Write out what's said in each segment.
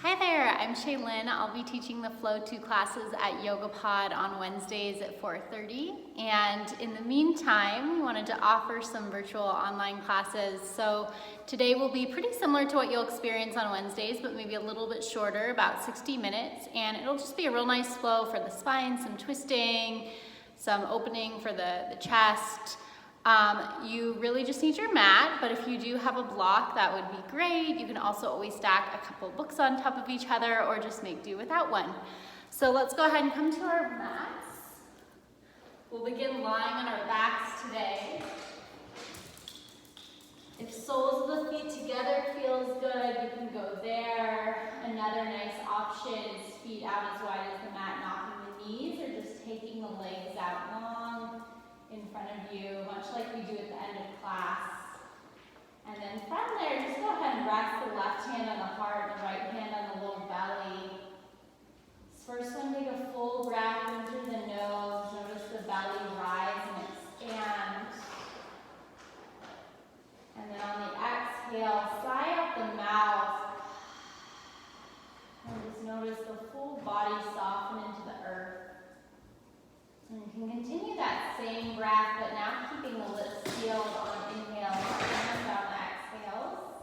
Hi there, I'm Shaelyn. I'll be teaching the PodFLOW2 classes at YogaPod on Wednesdays at 4:30. And in the meantime, we wanted to offer some virtual online classes. So today will be pretty similar to what you'll experience on Wednesdays, but maybe a little bit shorter, about 60 minutes. And it'll just be a real nice flow for the spine, some twisting, some opening for the chest. You really just need your mat, but if you do have a block, that would be great. You can also always stack a couple books on top of each other or just make do without one. So let's go ahead and come to our mats. We'll begin lying on our backs today. If soles of the feet together feels good, you can go there. Another nice option is feet out as wide as the mat, knocking the knees, or just taking the legs out long in front of you, much like we do at the end of class. And then from there, just go ahead and rest the left hand on the heart, the right hand on the lower belly. This first one, take a full breath in through the nose. Notice the belly rise and expand. And then on the exhale, sigh out the mouth. And just notice the full body soften into the earth. And you can continue that same breath, but now keeping the lips sealed on inhale and on exhales.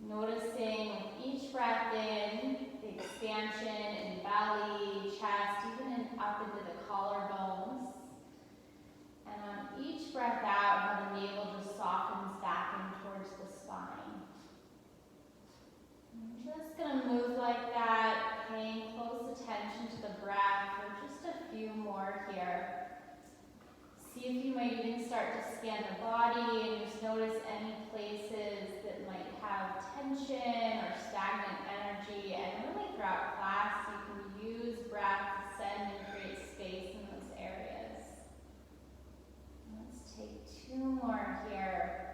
Noticing with each breath in, the expansion in belly, chest, even up into the collarbones. And on each breath out, how the navel just softens back in towards the spine. I'm just going to move like that, paying close attention to the breath for just a few more here. See if you might even start to scan the body and just notice any places that might have tension or stagnant energy. And really throughout class, you can use breath to send and create space in those areas. Let's take two more here.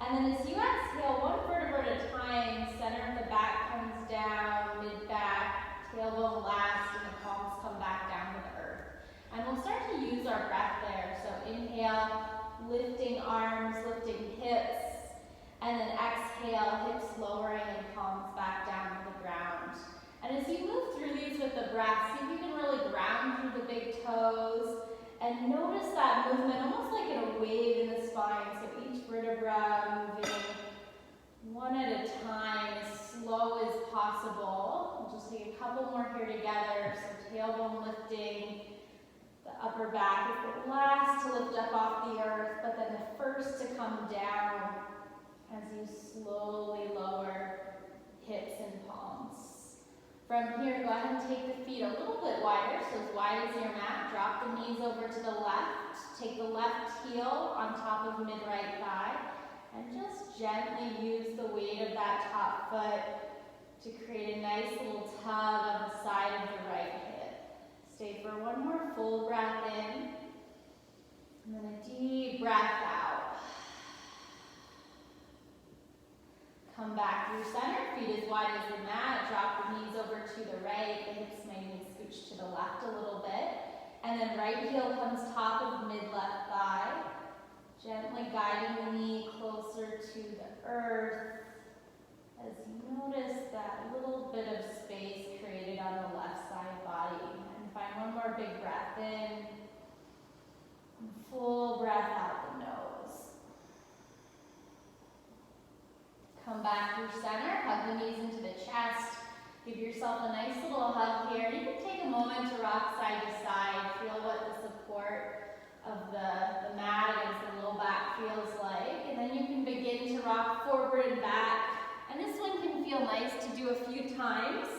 And then as you exhale, one vertebra at a time, center of the back comes down, mid-back, tailbone last, and the palms come back down to the earth. And we'll start to use our breath there. So inhale, lifting arms, lifting hips, and then exhale, hips lowering and palms back down to the ground. And as you move through these with the breath, see if you can really ground through the big toes, and notice that movement almost like in a wave in the spine. So each vertebra moving one at a time, as slow as possible. We'll just take a couple more here together. So tailbone lifting, the upper back is the last to lift up off the earth, but then the first to come down as you slowly lower hips and palms. From here, go ahead and take the feet a little bit wider, so as wide as your mat. Drop the knees over to the left. Take the left heel on top of mid-right thigh, and just gently use the weight of that top foot to create a nice little tug on the side of the right hip. Stay for one more full breath in, and then a deep breath out. Come back through center, feet as wide as the mat. Drop the knees over to the right. The hips may even scooch to the left a little bit. And then right heel comes top of mid-left thigh. Gently guiding the knee closer to the earth as you notice that little bit of space created on the left side body. And find one more big breath in. And full breath out the nose. Come back through center, hug the knees into the chest. Give yourself a nice little hug here. You can take a moment to rock side to side. Feel what the support of the mat against the low back feels like. And then you can begin to rock forward and back. And this one can feel nice to do a few times.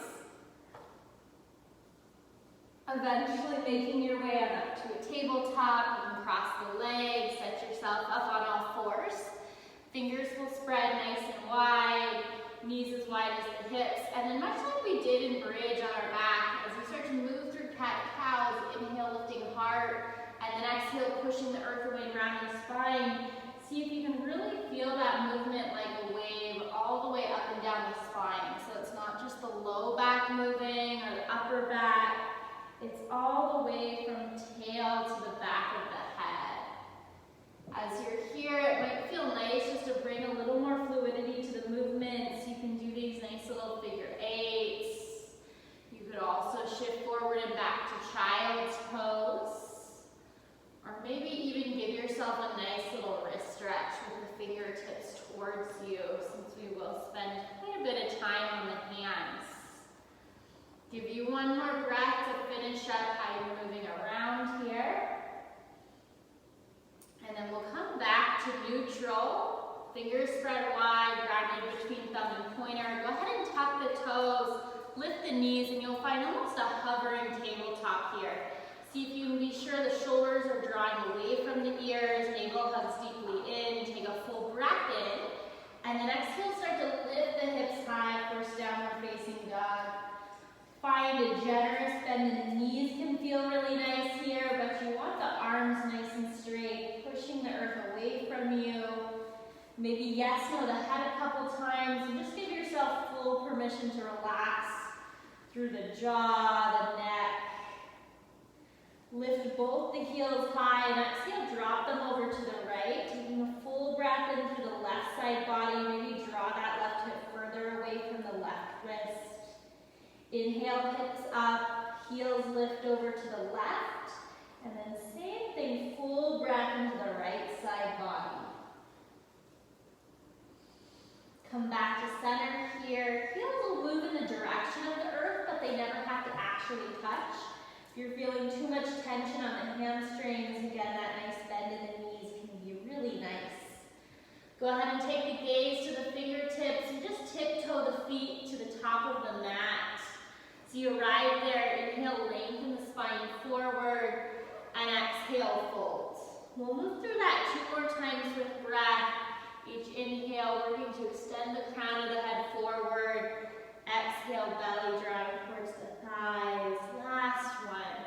Eventually making your way on up to a tabletop. You can cross the legs, set yourself up on all fours. Fingers will spread nice and wide, knees as wide as the hips, and then much pushing the earth away around your spine. See if you can really feel that movement like a wave all the way up and down the spine. So it's not just the low back moving or the upper back. It's all the way from tail to the back of the head. As you're here, it might feel nice just to bring a little more fluidity to the movements. You can do these nice little figure eights. You could also shift forward and back to child's pose. Or maybe even give yourself a nice little wrist stretch with the fingertips towards you, since we will spend quite a bit of time on the hands. Give you one more breath to finish up how you're moving around here. And then we'll come back to neutral. Fingers spread wide, grounded between thumb and pointer. Go ahead and tuck the toes, lift the knees, and you'll find almost a hovering tabletop here. See if you can be sure the shoulders are drawing away from the ears, navel hugs deeply in, take a full breath in, and then exhale, start to lift the hips high, of course, downward facing dog. Find a generous bend in the knees, can feel really nice here, but you want the arms nice and straight, pushing the earth away from you. Maybe yes, no the head a couple times, and just give yourself full permission to relax through the jaw, the neck. Lift both the heels high and exhale, drop them over to the right, taking a full breath in through the left side body. Maybe draw that left hip further away from the left wrist. Inhale, hips up, heels lift over to the left, and then same thing, full breath into the right side body. Come back to center here. Heels will move in the direction of the earth, but they never have to actually touch. If you're feeling too much tension on the hamstrings, again, that nice bend in the knees can be really nice. Go ahead and take the gaze to the fingertips and just tiptoe the feet to the top of the mat. So you arrive there, inhale, lengthen the spine forward, and exhale, fold. We'll move through that 2 more times with breath. Each inhale, working to extend the crown of the head forward. Exhale, belly drawing towards the thighs. Last one.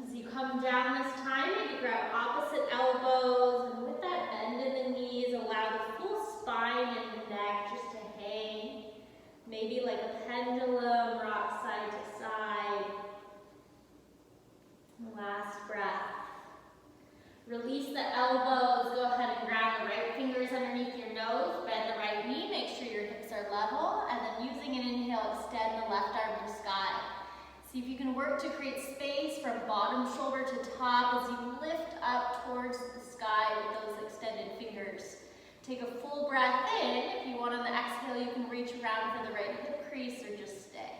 As you come down this time, maybe grab opposite elbows, and with that bend in the knees, allow the full spine and the neck just to hang. Maybe like a pendulum, rock side to side. Last breath. Release the elbows, go ahead and ground the right fingers underneath your nose, bend the right knee, make sure your hips are level, and then using an inhale, extend the left arm to sky. See if you can work to create space from bottom shoulder to top as you lift up towards the sky with those extended fingers. Take a full breath in. If you want on the exhale, you can reach around for the right hip crease or just stay.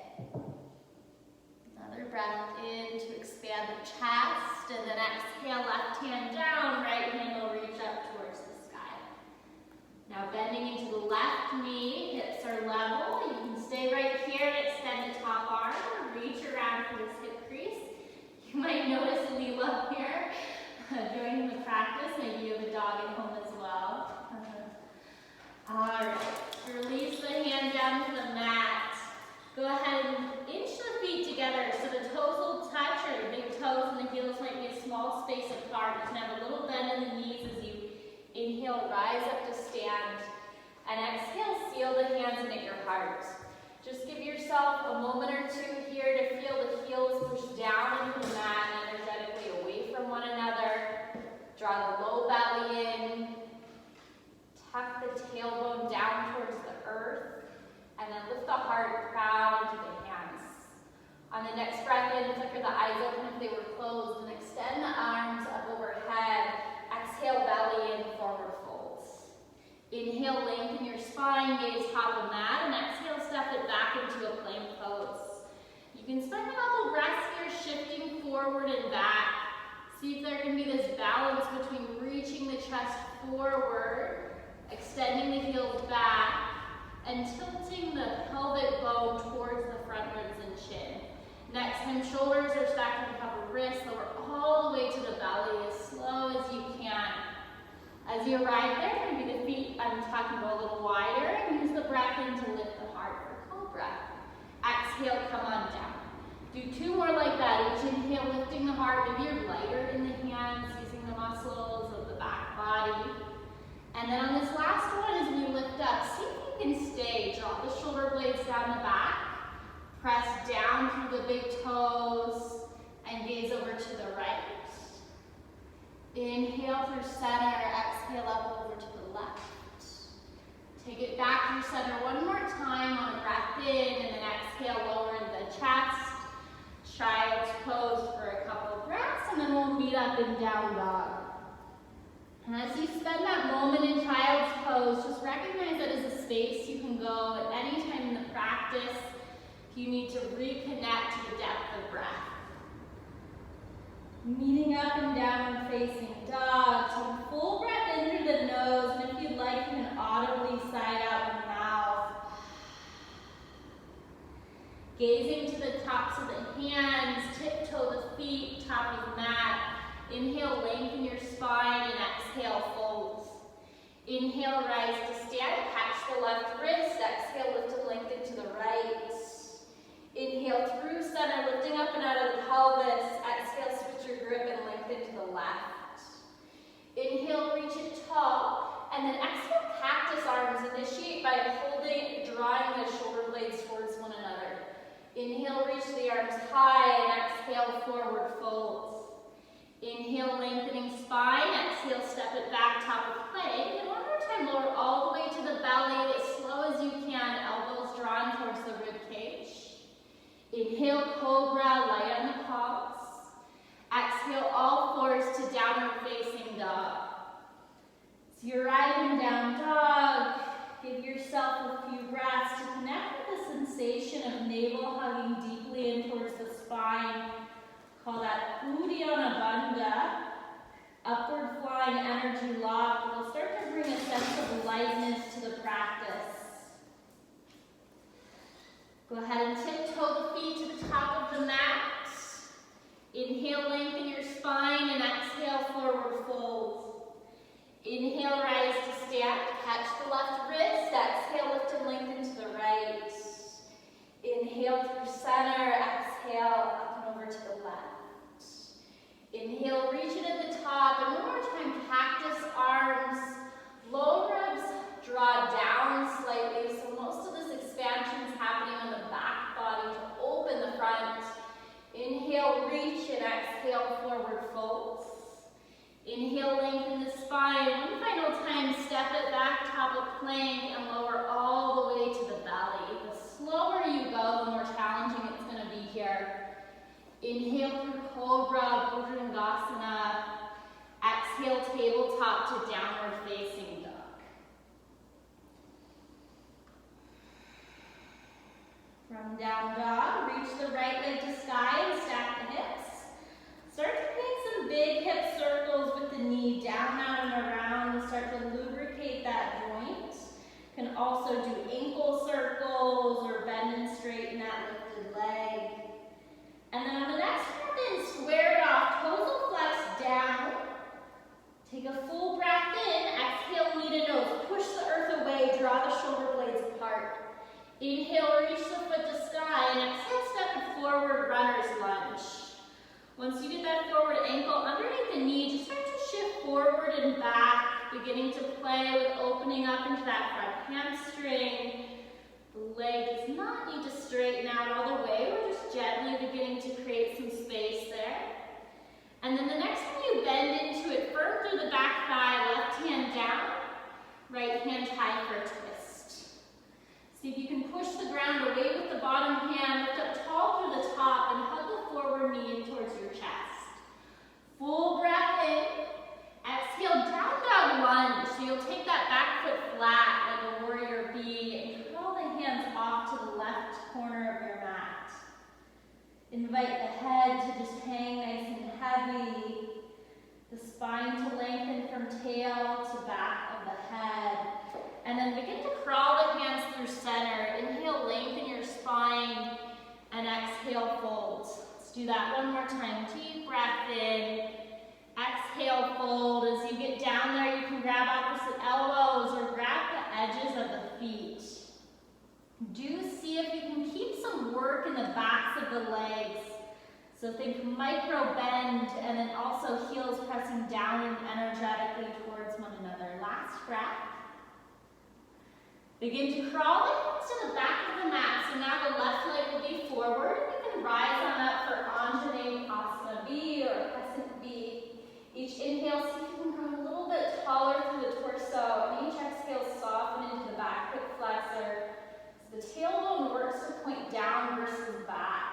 Another breath in to expand the chest, and then exhale, left hand down, right hand will reach up towards the sky. Now bending into the left knee, hips are level. You can stay right here and extend the top arm, or reach around for this hip crease. You might notice Leela here joining the practice. Maybe you have a dog at home as well. All right, release the hand down to the mat. Go ahead and inch the feet together so the toes will touch, or the big toes and the heels might be a small space apart. You can have a little bend in the knees as you inhale, rise up to stand, and exhale, seal the hands and at your heart. Just give yourself a moment or two here to feel the heels push down into the mat and energetically away from one another. Draw the low belly in, tuck the tailbone down towards the earth, and then lift the heart proud into the hands. On the next breath in, flicker the eyes open if they were closed, and extend the arms up overhead. Exhale, belly in, forward folds. Inhale, lengthen your spine, gaze top of mat, and exhale, step it back into a plank pose. You can spend a couple breaths here shifting forward and back. See if there can be this balance between reaching the chest forward, extending the heels back, and tilting the pelvic bone towards the front ribs and chin. Next time, shoulders are stacked on top of wrists, lower all the way to the belly as slow as you can. As you arrive there, maybe the feet untuck and go a little wider, and use the breath in to lift the heart for cobra. Exhale, come on down. Do 2 more like that. Each inhale, lifting the heart. Maybe you're And then on this last one, as we lift up, see if you can stay. Drop the shoulder blades down the back. Press down through the big toes and gaze over to the right. Inhale through center, exhale up over to the left. Take it back through center one more time on a breath in, and then exhale, lower in the chest. Child's pose for a couple breaths, and then we'll meet up in down dog. And as you spend that moment in child's pose, just recognize that is a space you can go at any time in the practice if you need to reconnect to the depth of breath. Meeting up and down facing dog. Take a full breath in through the nose, and if you'd like, you can audibly sigh out the mouth. Gazing to the tops of the hands, tiptoe the feet, top of the mat. Inhale, lengthen your spine, and exhale, fold. Inhale, rise to stand, catch the left wrist. Exhale, lift and lengthen to the right. Inhale through center, lifting up and out of the pelvis. Exhale, switch your grip and lengthen to the left. Inhale, reach it tall, and then exhale, cactus arms. Initiate by holding, drawing the shoulder blades towards one another. Inhale, reach the arms high, and exhale, forward folds. Inhale, lengthening spine. Exhale, step it back, top of plank. And one more time, lower all the way to the belly, as slow as you can, elbows drawn towards the rib cage. Inhale, cobra, light on the palms. Exhale, all fours to downward facing dog. So you're riding down dog. Give yourself a few breaths to connect with the sensation of navel hugging deeply in towards the spine. Call that Uddiyana Bandha. Upward flying energy lock. It'll start to bring a sense of lightness to the practice. Go ahead and tiptoe the feet to the top of the mat. Inhale, lengthen your spine, and exhale, forward fold. Inhale, rise to stand, catch the left wrist. Exhale, lift and lengthen to the right. Inhale through center, exhale, up and over to the left. Inhale, reach it at the top, and one more time, cactus arms. Low ribs draw down slightly, so most of this expansion is happening on the back body to open the front. Inhale, reach, and exhale, forward folds. Inhale, lengthen the spine. One final time, step it back, top of plank, and lower all the way to the belly. The slower you go, the more challenging it's going to be here. Inhale through cobra, Bhujangasana. Exhale, tabletop to downward facing dog. From down dog, reach the right leg to sky and stack the hips. Start to create some big hip circles with the knee down, out, and around, and start to lubricate that joint. You can also do ankle circles or bend and straighten that lifted leg. And then on the next breath in, square it off, toes will flex down. Take a full breath in, exhale, knee to nose. Push the earth away, draw the shoulder blades apart. Inhale, reach the foot to sky, and exhale, step it forward, runner's lunge. Once you get that forward ankle underneath the knee, just start to shift forward and back, beginning to play with opening up into that front hamstring. The leg does not need to straighten out all the way. We're just gently beginning to create some space there. And then the next time you bend into it, firm through the back thigh, left hand down, right hand high for a twist. See if you can push the ground away with the bottom hand, lift up tall through the top, and hug the forward knee in towards your chest. Full breath in. Exhale, down dog lunge. So you'll take that back foot flat like a warrior bee and curl the hands off to the left corner of your mat. Invite the head to just hang nice and heavy. The spine to lengthen from tail to back of the head. And then begin to crawl the hands through center. Inhale, lengthen your spine, and exhale, fold. Let's do that one more time. Deep breath in. Exhale, fold. As you get down there, you can grab opposite elbows or grab the edges of the feet. Do see if you can keep some work in the backs of the legs. So think micro bend, and then also heels pressing down and energetically towards one another. Last breath. Begin to crawl into the back of the mat. So now the left leg will be forward. You can rise on up for Anjaneyasana B or Crescent B. Each inhale, see if you can grow a little bit taller through the torso. And each exhale, soften into the back hip flexor. So the tailbone works to point down versus back.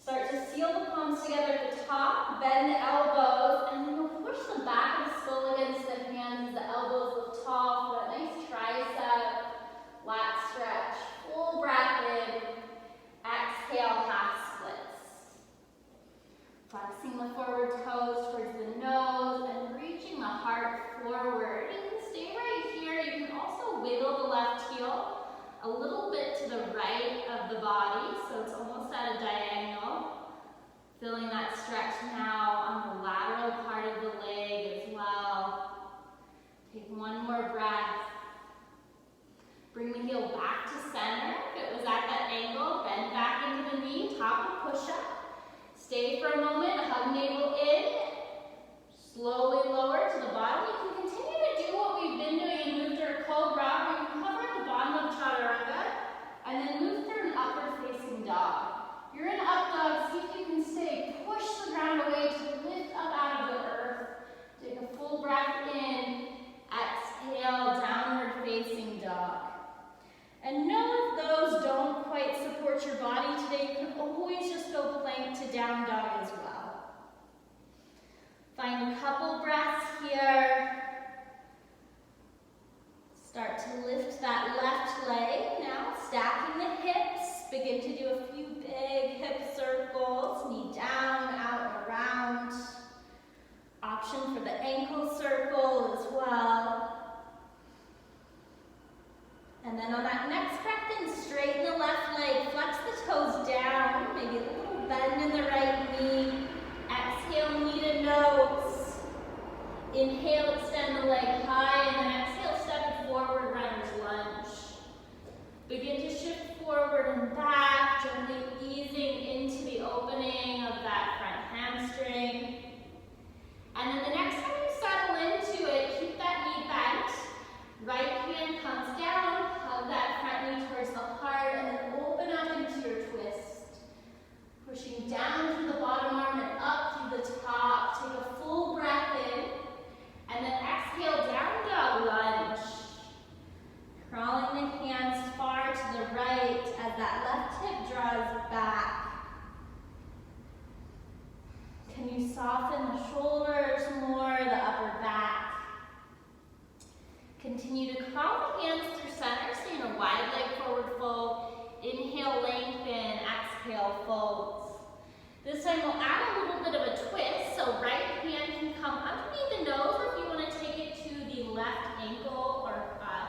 Start to seal the palms together at the top, bend the elbows, and then you'll push the back of the skull against the hands as the elbows lift tall for that nice tricep, lat stretch. Full breath in. Exhale, half splits. Flexing the forward toes towards the nose and reaching the heart forward. You can stay right here. You can also wiggle the left heel a little bit to the right of the body, so it's almost at a diagonal. Feeling that stretch now on the lateral part of the leg as well. Take one more breath. Bring the heel back to center. If it was at that angle, bend back into the knee, top of push-up. Stay for a moment, hug navel in. Slowly lower to the bottom. You can continue to do what we've been doing and move through a cobra, where you hover at the bottom of chaturanga, and then move through an upward facing dog. You're in up dog, see if you can stay. Push the ground away to lift up out of the earth. Take a full breath in. Exhale, downward facing dog. And know if those don't quite support your body today, you can always just go plank to down dog as well. Find a couple breaths here. Start to lift that left leg now, stacking the hips. Begin to do a few big hip circles, knee down, out, and around. Option for the ankle circle as well. And then on that next breath in, straighten the left leg, flex the toes down, maybe a little bend in the right knee. Exhale, knee to nose. Inhale, extend the leg high, and then exhale, step it forward, runner's lunge. Begin to shift forward and back, gently easing into the opening of that front hamstring. And then the next time you settle into it, keep that knee bent. Right hand comes down, hug that front knee towards the heart, and then open up into your twist. Pushing down through the bottom arm and up through the top. Take a full breath in, and then exhale, down dog lunge. Crawling the hands far to the right as that left hip draws back. Can you soften the shoulders more, the upper back? Continue to crawl the hands through center, stay in a wide leg forward fold. Inhale, lengthen, exhale, folds. This time we'll add a little bit of a twist, so right hand can come underneath the nose, or if you want to take it to the left ankle or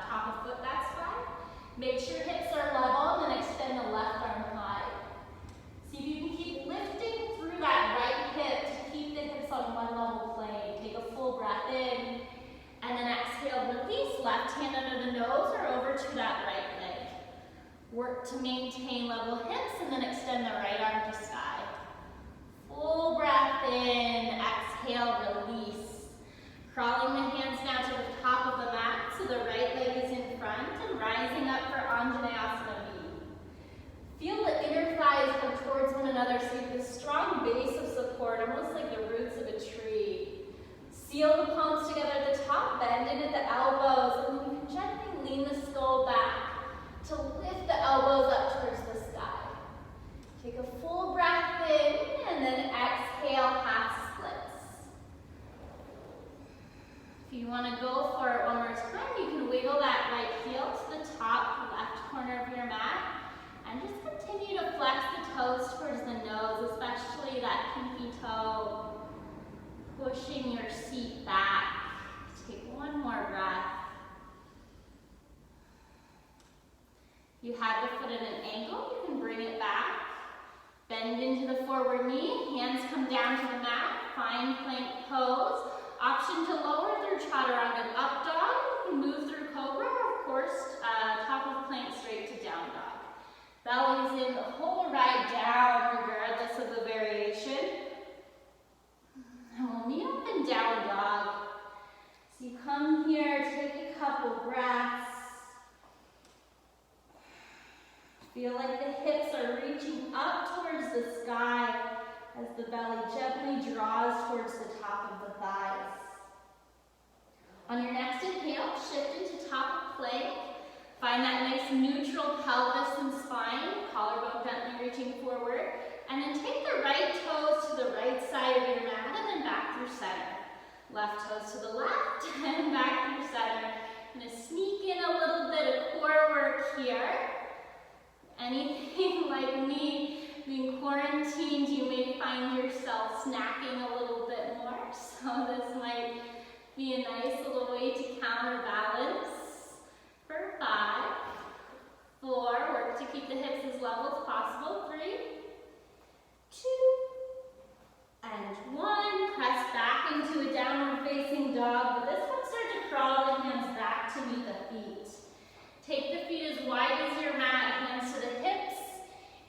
top of foot, that's fine. Make sure hips are level, and then extend the left arm high. See if you can keep lifting through that right hip to keep the hips on one level plane. Take a full breath in, and then exhale, release left hand under the nose or over to that right leg. Work to maintain level hips, and then extend the right arm to sky. Full breath in, exhale, release. Crawling the hands now to the top of the mat, so the right leg is in front, and rising up for Anjaneyasana B. Feel the inner thighs come towards one another, so you have a strong base of support, almost like the roots of a tree. Seal the palms together at the top, bend in at the elbows, and then you can gently lean the skull back to lift the elbows up towards the sky. Take a full breath in, and then exhale, half splits. If you want to go for it one more time, you can wiggle that right heel to the top left corner of your mat, and just continue to flex the toes towards the nose, especially that pinky toe. Pushing your seat back. Take one more breath. You had the foot at an angle, you can bring it back. Bend into the forward knee, hands come down to the mat, find plank pose. Option to lower through chaturanga and up dog. You can move through cobra, or of course, top of plank straight to down dog. Belly's in the whole ride down, regardless of the variation. Feel like the hips are reaching up towards the sky as the belly gently draws towards the top of the thighs. On your next inhale, shift into top plank. Find that nice neutral pelvis and spine, collarbone gently reaching forward. And then take the right toes to the right side of your mat and then back through center. Left toes to the left and back through center. I'm going to sneak in a little bit of core work here. Anything like me, being quarantined, you may find yourself snacking a little bit more. So this might be a nice little way to counterbalance. For 5, 4, work to keep the hips as level as possible. 3, 2, and 1. Press back into a downward facing dog. But this one, start to crawl the hands back to meet the feet. Take the feet as wide as your mat, hands to the hips.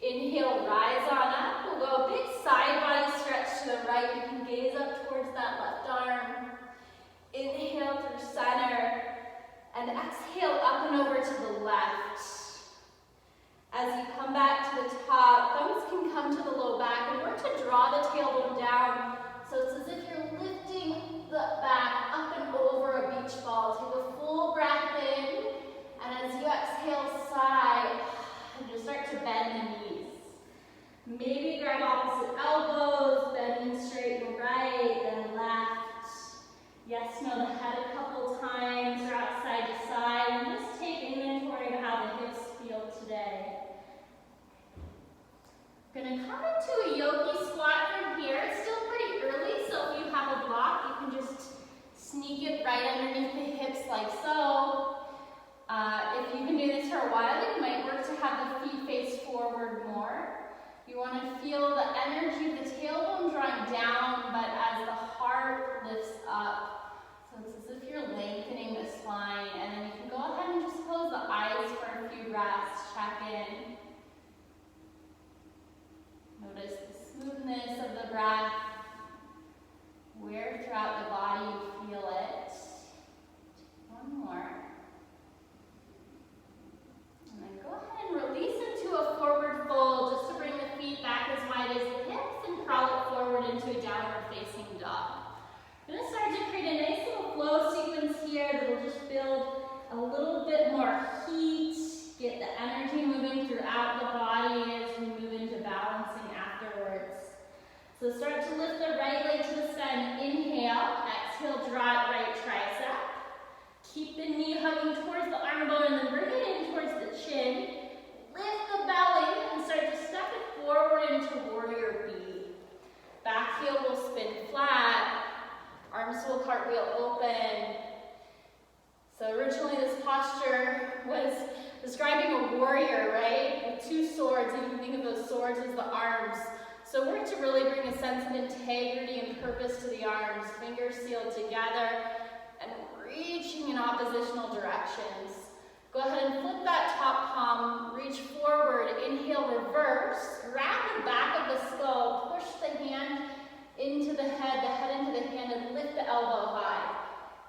Inhale, rise on up. We'll go a big side body stretch to the right. You can gaze up towards that left arm. Inhale through center. And exhale up and over to the left. As you come back to the top, thumbs can come to the low back and work to draw the tailbone down. So it's as if you're lifting the back up and over a beach ball. Take a full breath in, and as you exhale, sigh, and just start to bend the knees. Maybe grab opposite elbows, bending straight and right, then left. Yes, no, the head a couple times, rock side to side, and just take inventory of how the hips feel today. We're going to come into a yogi squat from here. It's still pretty early, so if you have a block, you can just sneak it right underneath the hips like so. If you've been doing this for a while, you might work to have the feet face forward more. You want to feel the energy of the tailbone drawing down, but as the heart lifts up. So it's as if you're lengthening the spine, and then you can go ahead and just close the eyes for a few breaths. Check in. Notice the smoothness of the breath, where throughout the body you feel it. One more. And then go ahead and release into a forward fold, just to bring the feet back as wide as the hips and crawl it forward into a downward facing dog. I'm going to start to create a nice little flow sequence here that will just build a little bit more heat, get the energy moving throughout the body as we move into balancing afterwards. So start to lift the right leg to the sky. Inhale, exhale, draw it right tricep. Keep the knee hugging towards the arm bone and then bring it in towards the chin. Lift the belly and start to step it forward into warrior B. Back heel will spin flat. Arms will cartwheel open. So originally this posture was describing a warrior, right? With 2 swords, and you can think of those swords as the arms. So work to really bring a sense of integrity and purpose to the arms. Fingers sealed together and reaching in oppositional directions. Go ahead and flip that top palm, reach forward, inhale, reverse. Grab the back of the skull, push the hand into the head into the hand, and lift the elbow high.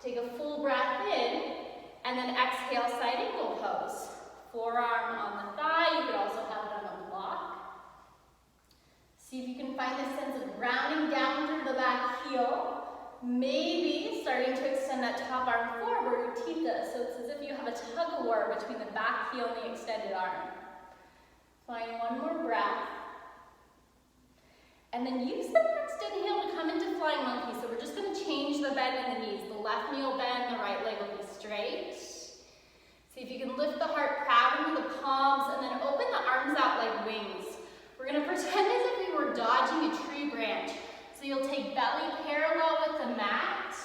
Take a full breath in, and then exhale, side angle pose. Forearm on the thigh, you could also have it on a block. See if you can find this sense of grounding down through the back heel. Maybe starting to extend that top arm forward, utthita, so it's as if you have a tug of war between the back heel and the extended arm. Find one more breath. And then use the next inhale to come into flying monkey. So we're just going to change the bend in the knees. The left knee will bend, the right leg will be straight. See if you can lift the heart proud into the palms and then open the arms out like wings. We're going to pretend as if we were dodging a tree branch. So you'll take belly parallel with the mat,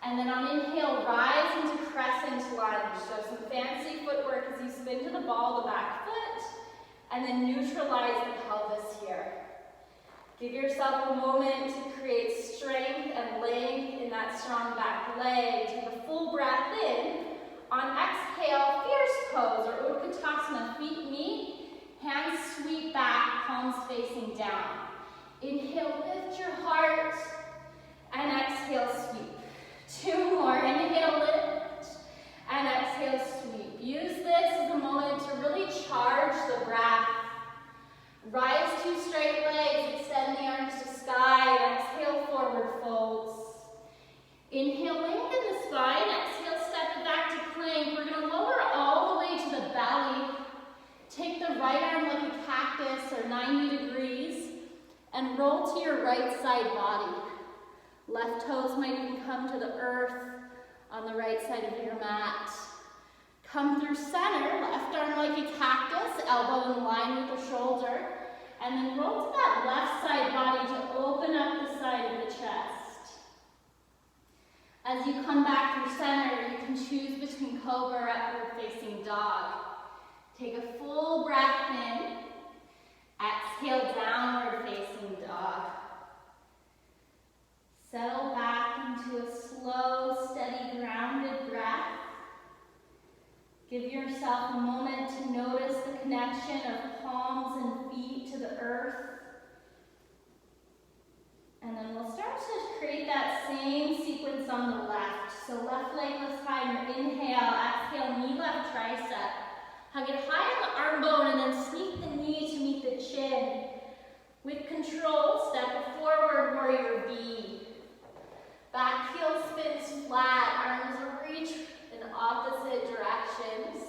and then on inhale, rise into crescent lunge. So some fancy footwork as you spin to the ball, the back foot, and then neutralize the pelvis here. Give yourself a moment to create strength and length in that strong back leg. Take a full breath in. On exhale, fierce pose, or Utkatasana, feet meet, hands sweep back, palms facing down. Inhale, lift your heart, and exhale, sweep. 2 more, inhale, lift, and exhale, sweep. Use this as a moment to really charge the breath. Inhale, lengthen the spine. Exhale, step it back to plank. We're going to lower all the way to the belly. Take the right arm like a cactus or 90 degrees and roll to your right side body. Left toes might even come to the earth on the right side of your mat. Come through center, left arm like a cactus, elbow in line with the shoulder, and then roll to that left side body to open up the side of the chest. As you come back through center, you can choose between cobra or upward facing dog. Take a full breath in. Exhale, downward facing dog. Settle back into a slow, steady, grounded breath. Give yourself a moment to notice the connection of palms and feet to the earth. And then we'll start to create that same sequence on the left. So left leg lifts high in your inhale. Exhale, knee left tricep. Hug it high on the arm bone and then sneak the knee to meet the chin. With control, step forward, warrior B. Back heel spins flat, arms reach in opposite directions.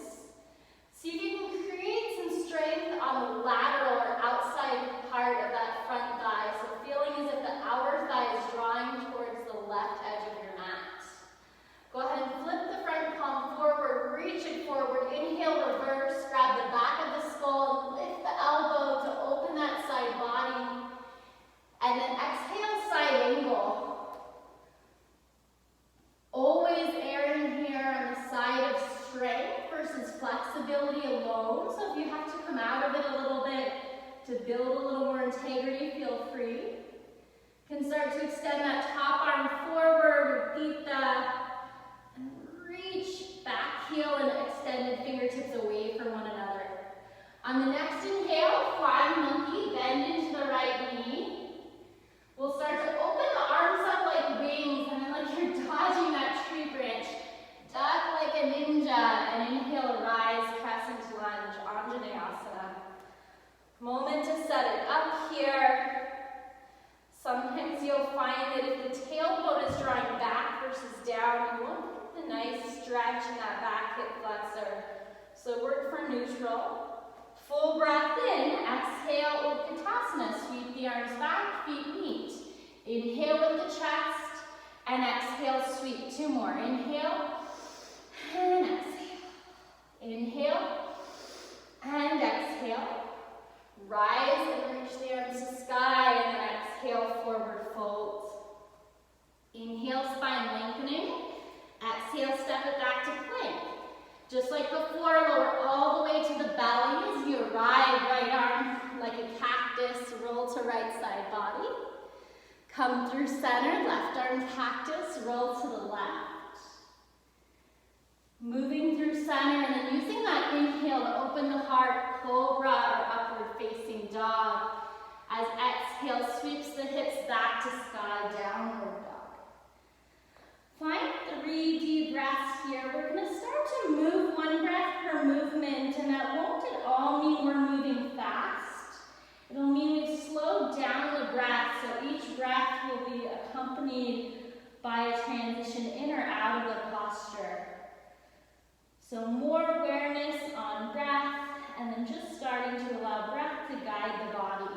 See if you can create some strength on the lateral or outside part of that front thigh. So feeling as if the outer thigh is drawing towards the left edge of your mat. Go ahead and flip the front palm forward, reach it forward. Inhale, reverse, grab the back of the skull and lift the elbow to open that side body. And then exhale, side angle. Always erring here on the side of strength versus flexibility alone. So if you have to come out of it a little bit to build a little more integrity, feel free. You can start to extend that top arm forward, with.The, and reach back heel and extended fingertips away from one another. On the next inhale, flying monkey, bend into the right knee. We'll start to open the arms up like wings, and then like you're dodging that tree branch. Duck like a ninja, and inhale, rise, crescent lunge, Anjaneyasana. Moment to set it up here. Sometimes you'll find that if the tailbone is drawing back versus down, you won't get the nice stretch in that back hip flexor. So work for neutral. Full breath in, exhale, Utkatasana. Sweep the arms back, feet meet. Inhale with the chest, and exhale, sweep. Two more. Inhale, and exhale. Inhale, and exhale. Rise and reach the arms to sky, and then exhale, forward fold. Inhale, spine lengthening. Exhale, step it back to plank. Just like before, lower all the way to the belly as you arrive, right arm like a cactus, roll to right side body. Come through center, left arm cactus, roll to the left. Moving through center and then using that inhale to open the heart, cobra or upward facing dog. As exhale sweeps the hips back to sky, downward dog. Find 3 deep breaths here. We're going to start to move 1 breath per movement, and that won't at all mean we're moving fast. It'll mean we've slowed down the breath, so each breath will be accompanied by a transition in or out of the posture. So more awareness on breath, and then just starting to allow breath to guide the body.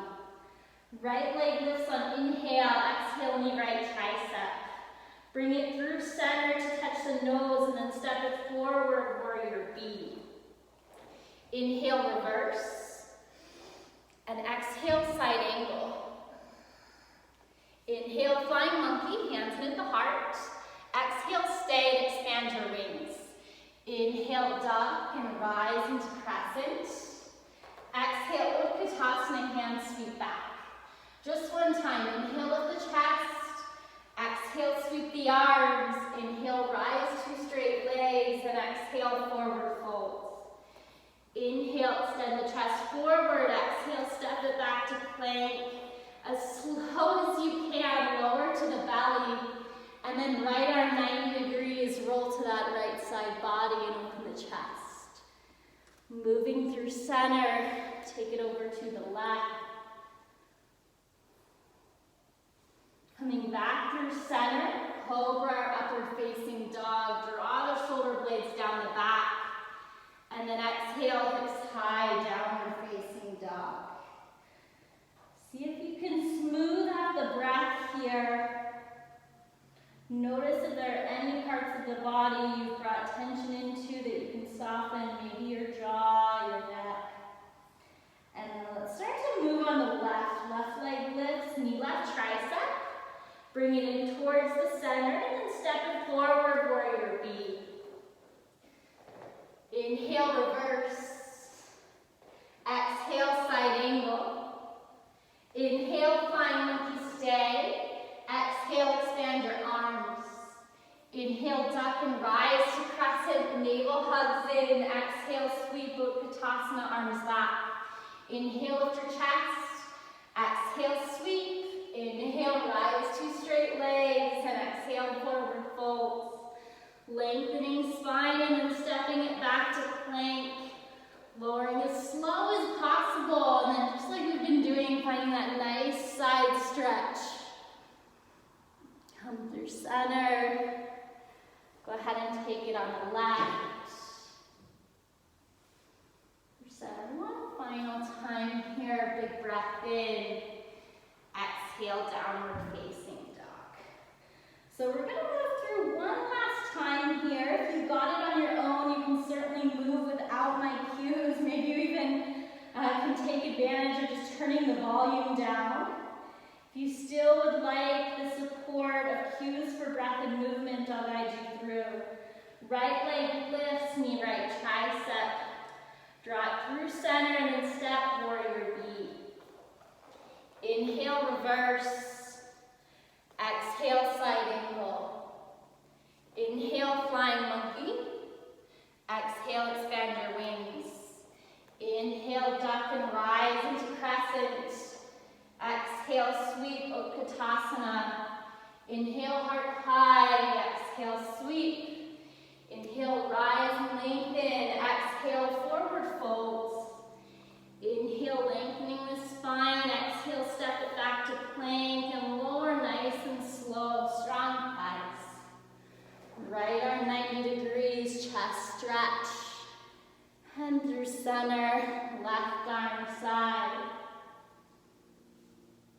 Right leg lifts on inhale, exhale, knee right tricep. Bring it through center to touch the nose, and then step it forward, warrior B. Inhale, reverse, and exhale, side angle. Inhale, flying monkey, hands hit the heart. Exhale, stay and expand your wings. Inhale, duck, and rise into crescent. Exhale, Utkatasana, hands sweep back. Just 1 time, inhale, lift the chest. Exhale, sweep the arms. Inhale, rise 2 straight legs, and exhale, forward folds. Inhale, extend the chest forward. Exhale, step it back to plank. As slow as you can, lower to the belly, and then right arm 90 degrees, roll to that right side body and open the chest. Moving through center, take it over to the left. Coming back through center, cobra or here. Notice if there are any parts of the body you've brought tension into that you can soften, maybe your jaw, your neck. And then let's start to move on the left. Left leg lifts, knee left tricep. Bring it in towards the center and then step it forward, warrior B. Inhale, reverse. Exhale, side angle. Inhale, flying monkey, stay. Exhale, expand your arms. Inhale, duck and rise to crescent, navel hugs in. Exhale, sweep, Utkatasana, arms back. Inhale, lift your chest. Exhale, sweep. Inhale, rise to straight legs. And exhale, forward folds. Lengthening spine and then stepping it back to plank. Lowering as slow as possible. And then just like we've been doing, finding that nice side stretch. Come through center. Go ahead and take it on the left. Through center. One final time here. Big breath in. Exhale, downward facing dog. So we're going to move through one last time here. If you've got it on your own, you can certainly move without my cues. Maybe you even can take advantage of just turning the volume down. If you still would like the support of cues for breath and movement, I'll guide you through. Right leg lifts, knee right tricep. Draw it through center and then step, warrior B. Inhale, reverse. Exhale, side angle. Inhale, flying monkey. Exhale, expand your wings. Inhale, duck and rise into crescent. Exhale, sweep, Utkatasana. Inhale, heart high. Exhale, sweep. Inhale, rise and lengthen. Exhale, forward folds. Inhale, lengthening the spine. Exhale, step it back to plank and lower nice and slow. Strong thighs. Right arm 90 degrees, chest stretch. Hand through center, left arm side.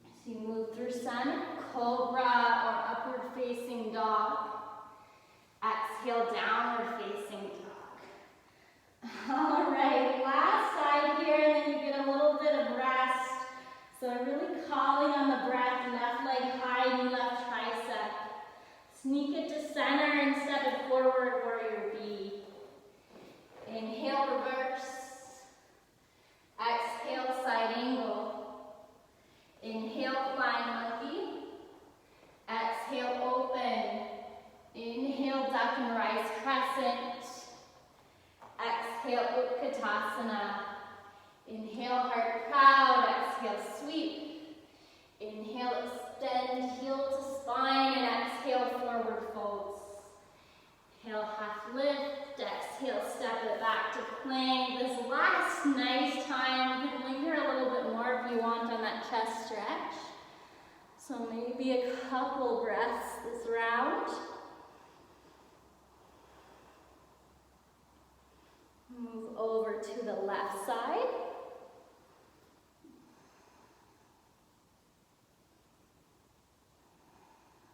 So you move through center, cobra or upward facing dog. Exhale, downward facing dog. All right, last side here, and then you get a little bit of rest. So really calling on the breath, left leg high, knee left tricep. Sneak it to center and step it forward, warrior B. Inhale, reverse. Exhale, side angle. Inhale, flying monkey. Exhale, open. Inhale, duck and rise crescent. Exhale, Utkatasana. Inhale, heart proud. Exhale, sweep. Inhale, extend heel to spine. And exhale, forward folds. Inhale, half lift. Exhale, step it back to plank. This last nice time, you can linger a little bit more if you want on that chest stretch. So maybe a couple breaths this round. Move over to the left side.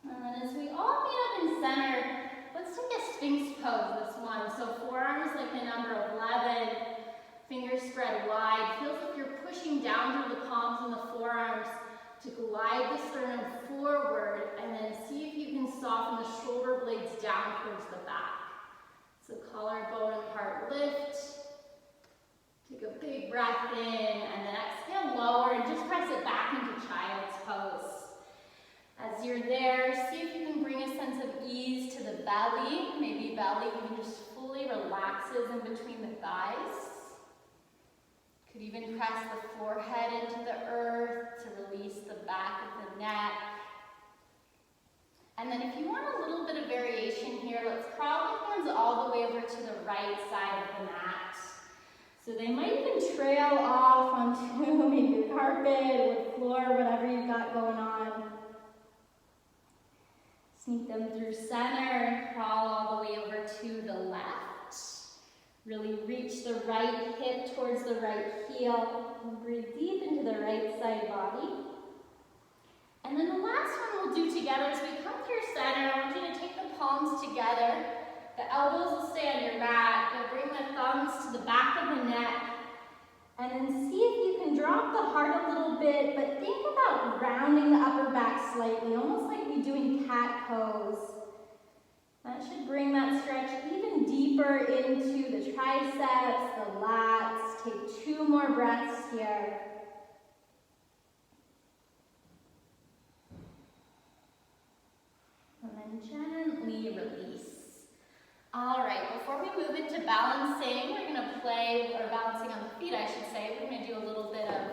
And then as we all meet up in center, let's take a Sphinx pose this one. So forearms like the number 11, fingers spread wide. Feels like you're pushing down through the palms and the forearms to glide the sternum forward, and then see if you can soften the shoulder blades down towards the back. So collarbone and heart lift. Take a big breath in, and then exhale, lower, and just press it back into child's pose. As you're there, see if you can bring a sense of ease to the belly. Maybe belly even just fully relaxes in between the thighs. Could even press the forehead into the earth to release the back of the neck. And then if you want a little bit of variation here, let's crawl the hands all the way over to the right side of the mat. So they might even trail off onto maybe your carpet, wood floor, whatever you've got going on. Sneak them through center and crawl all the way over to the left. Really reach the right hip towards the right heel. And breathe deep into the right side body. And then the last one we'll do together is we come through center. I want you to take the palms together. The elbows will stay on your mat. You'll bring the thumbs to the back of the neck. And then see if you can drop the heart a little bit, but think about rounding the upper back slightly, almost like we're doing cat pose. That should bring that stretch even deeper into the triceps, the lats. Take 2 more breaths here. And then gently release. All right, before we move into balancing, we're gonna play, or balancing on the feet, I should say. We're gonna do a little bit of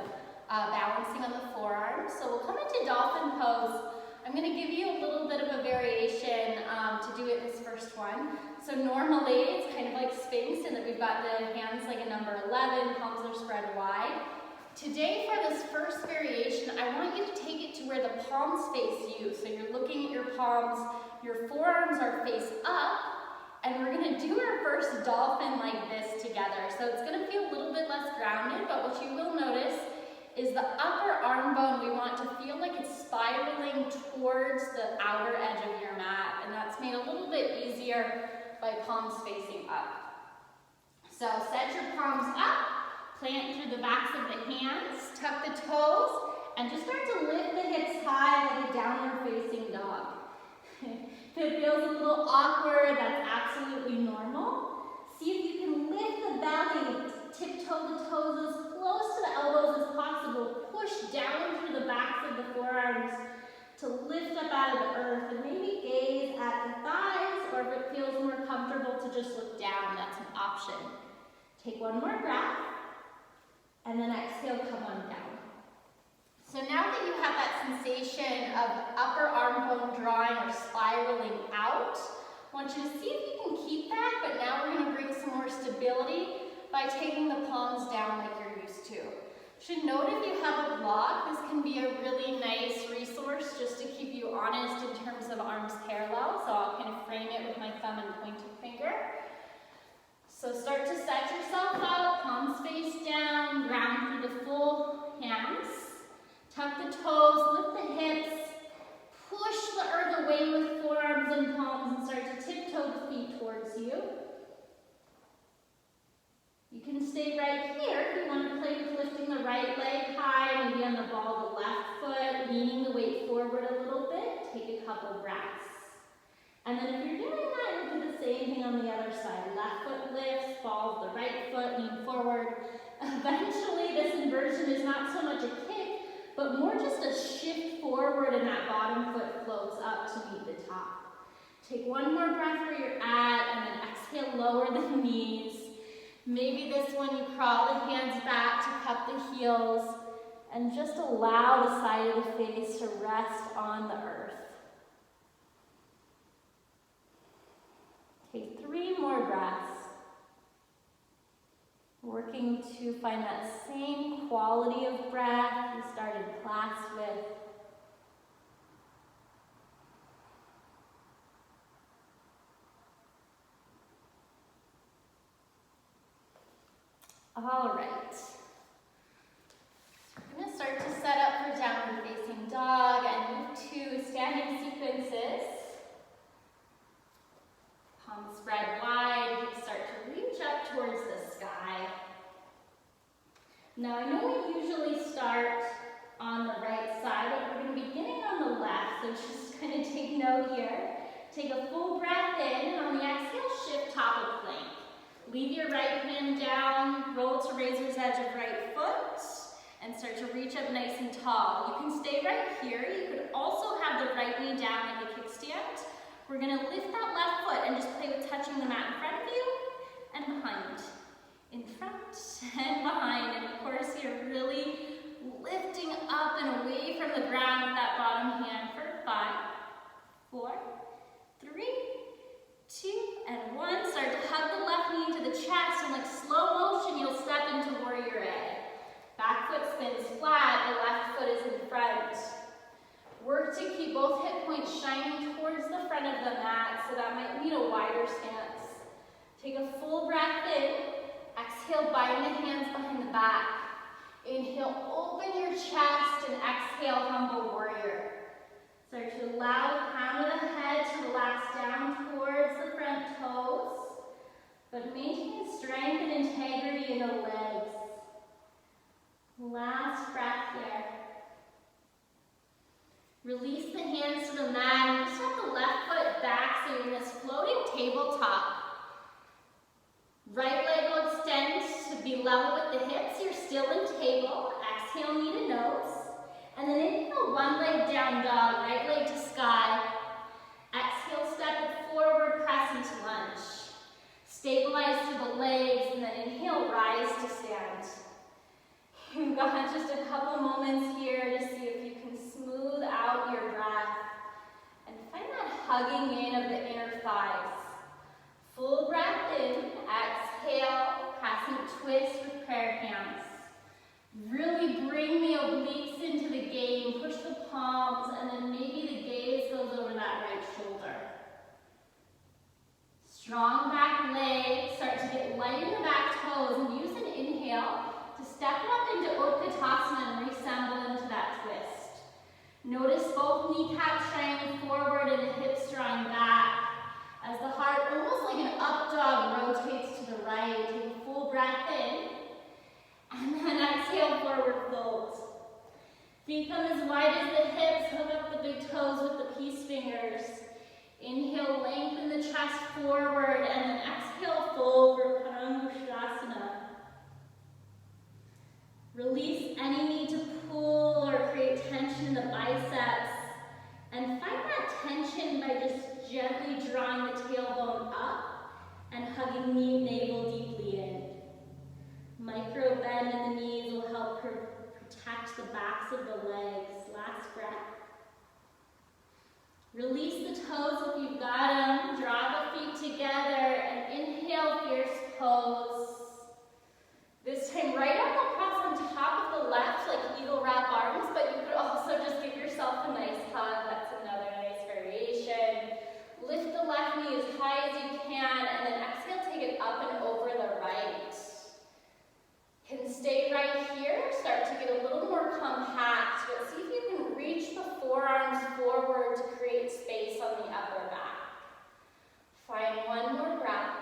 balancing on the forearms. So we'll come into dolphin pose. I'm gonna give you a little bit of a variation to do it this first one. So normally, it's kind of like Sphinx in that we've got the hands like a number 11, palms are spread wide. Today, for this first variation, I want you to take it to where the palms face you. So you're looking at your palms, your forearms are face up, and we're gonna do our first dolphin like this together. So it's gonna feel a little bit less grounded, but what you will notice is the upper arm bone, we want to feel like it's spiraling towards the outer edge of your mat, and that's made a little bit easier by palms facing up. So set your palms up, plant through the backs of the hands, tuck the toes, and just start to lift the hips high like a downward facing dog. If it feels a little awkward, that's absolutely normal. See if you can lift the belly, tiptoe the toes as close to the elbows as possible. Push down through the backs of the forearms to lift up out of the earth, and maybe gaze at the thighs, or if it feels more comfortable to just look down, that's an option. Take 1 more breath, and then exhale, come on down. So now that you have that sensation of upper arm bone drawing or spiraling out, I want you to see if you can keep that, but now we're going to bring some more stability by taking the palms down like you're used to. You should note if you have a block, this can be a really nice resource just to keep you honest in terms of arms parallel. So I'll kind of frame it with my thumb and pointing finger. So start to set yourself up, palms face down, ground through the full hands. Tuck the toes, lift the hips, push the earth away with forearms and palms, and start to tiptoe the feet towards you. You can stay right here if you want to play with lifting the right leg high, maybe on the ball of the left foot, leaning the weight forward a little bit. Take a couple breaths. And then if you're doing that, you do the same thing on the other side. Left foot lifts, ball of the right foot, lean forward. Eventually, this inversion is not so much a kick, but more just a shift forward, and that bottom foot floats up to meet the top. Take 1 more breath where you're at, and then exhale, lower the knees. Maybe this one you crawl the hands back to cup the heels, and just allow the side of the face to rest on the earth. Take 3 more breaths. Working to find that same quality of breath you started class with. All right. We're going to start to set up for downward facing dog and move to standing sequences. Palms spread wide, hips start to reach up towards the sky. Now I know we usually start on the right side, but we're going to be beginning on the left, so just kind of take note here. Take a full breath in, and on the exhale, shift top of plank. Leave your right hand down, roll to razor's edge of right foot, and start to reach up nice and tall. You can stay right here. You could also have the right knee down like a kickstand. We're going to lift that left foot and just play with touching the mat in front of you and behind. In front and behind. And of course, you're really lifting up and away from the ground with that bottom hand for 5, 4, 3, 2, and 1. Start to hug the left knee into the chest, and like slow motion, you'll step into warrior A. Back foot spins flat, the left foot is in front. Work to keep both hip points shining towards the front of the mat, so that might need a wider stance. Take a full breath in. Exhale, bind the hands behind the back. Inhale, open your chest, and exhale, humble warrior. Start to allow the crown of the head to relax down towards the front toes, but maintain strength and integrity in the legs. Last breath here. Release the hands to the mat and just have the left foot back so you're in this floating tabletop. Right leg will extend to be level with the hips. You're still in table. Exhale, knee to nose. And then inhale, one leg down dog, right leg to sky. Exhale, step it forward, crescent lunge. Stabilize through the legs, and then inhale, rise to stand. You've got just a couple moments here to see if you can smooth out your breath and find that hugging in of the inner thighs. Full breath in, exhale, crescent twist with prayer hands. Really bring the obliques into the game, push the palms, and then maybe the gaze goes over that right shoulder. Strong back leg, start to get light in the back toes, and use an inhale to step it up into Utkatasana and reassemble into that twist. Notice both kneecaps shining forward and the hips drawing back as the heart, almost like an up dog, rotates to the right. Take a full breath in, and then exhale, forward fold. Feet come as wide as the hips, hook up the big toes with the peace fingers. Inhale, lengthen the chest forward, and then exhale, fold for Paramukshasana. Release any need to pull or create tension in the biceps, and find that tension by just gently drawing the tailbone up and hugging the navel deeply in. Micro bend in the knees will help protect the backs of the legs. Last breath. Release the toes if you've got them. Draw the feet together and inhale, fierce pose. This time right up across on top of the left like eagle wrap arms, but you could also just give yourself a nice hug. That's another nice variation. Lift the left knee as high as you can, and then exhale, take it up and over the right. Can stay right here, start to get a little more compact, but see if you can reach the forearms forward to create space on the upper back. Find one more breath.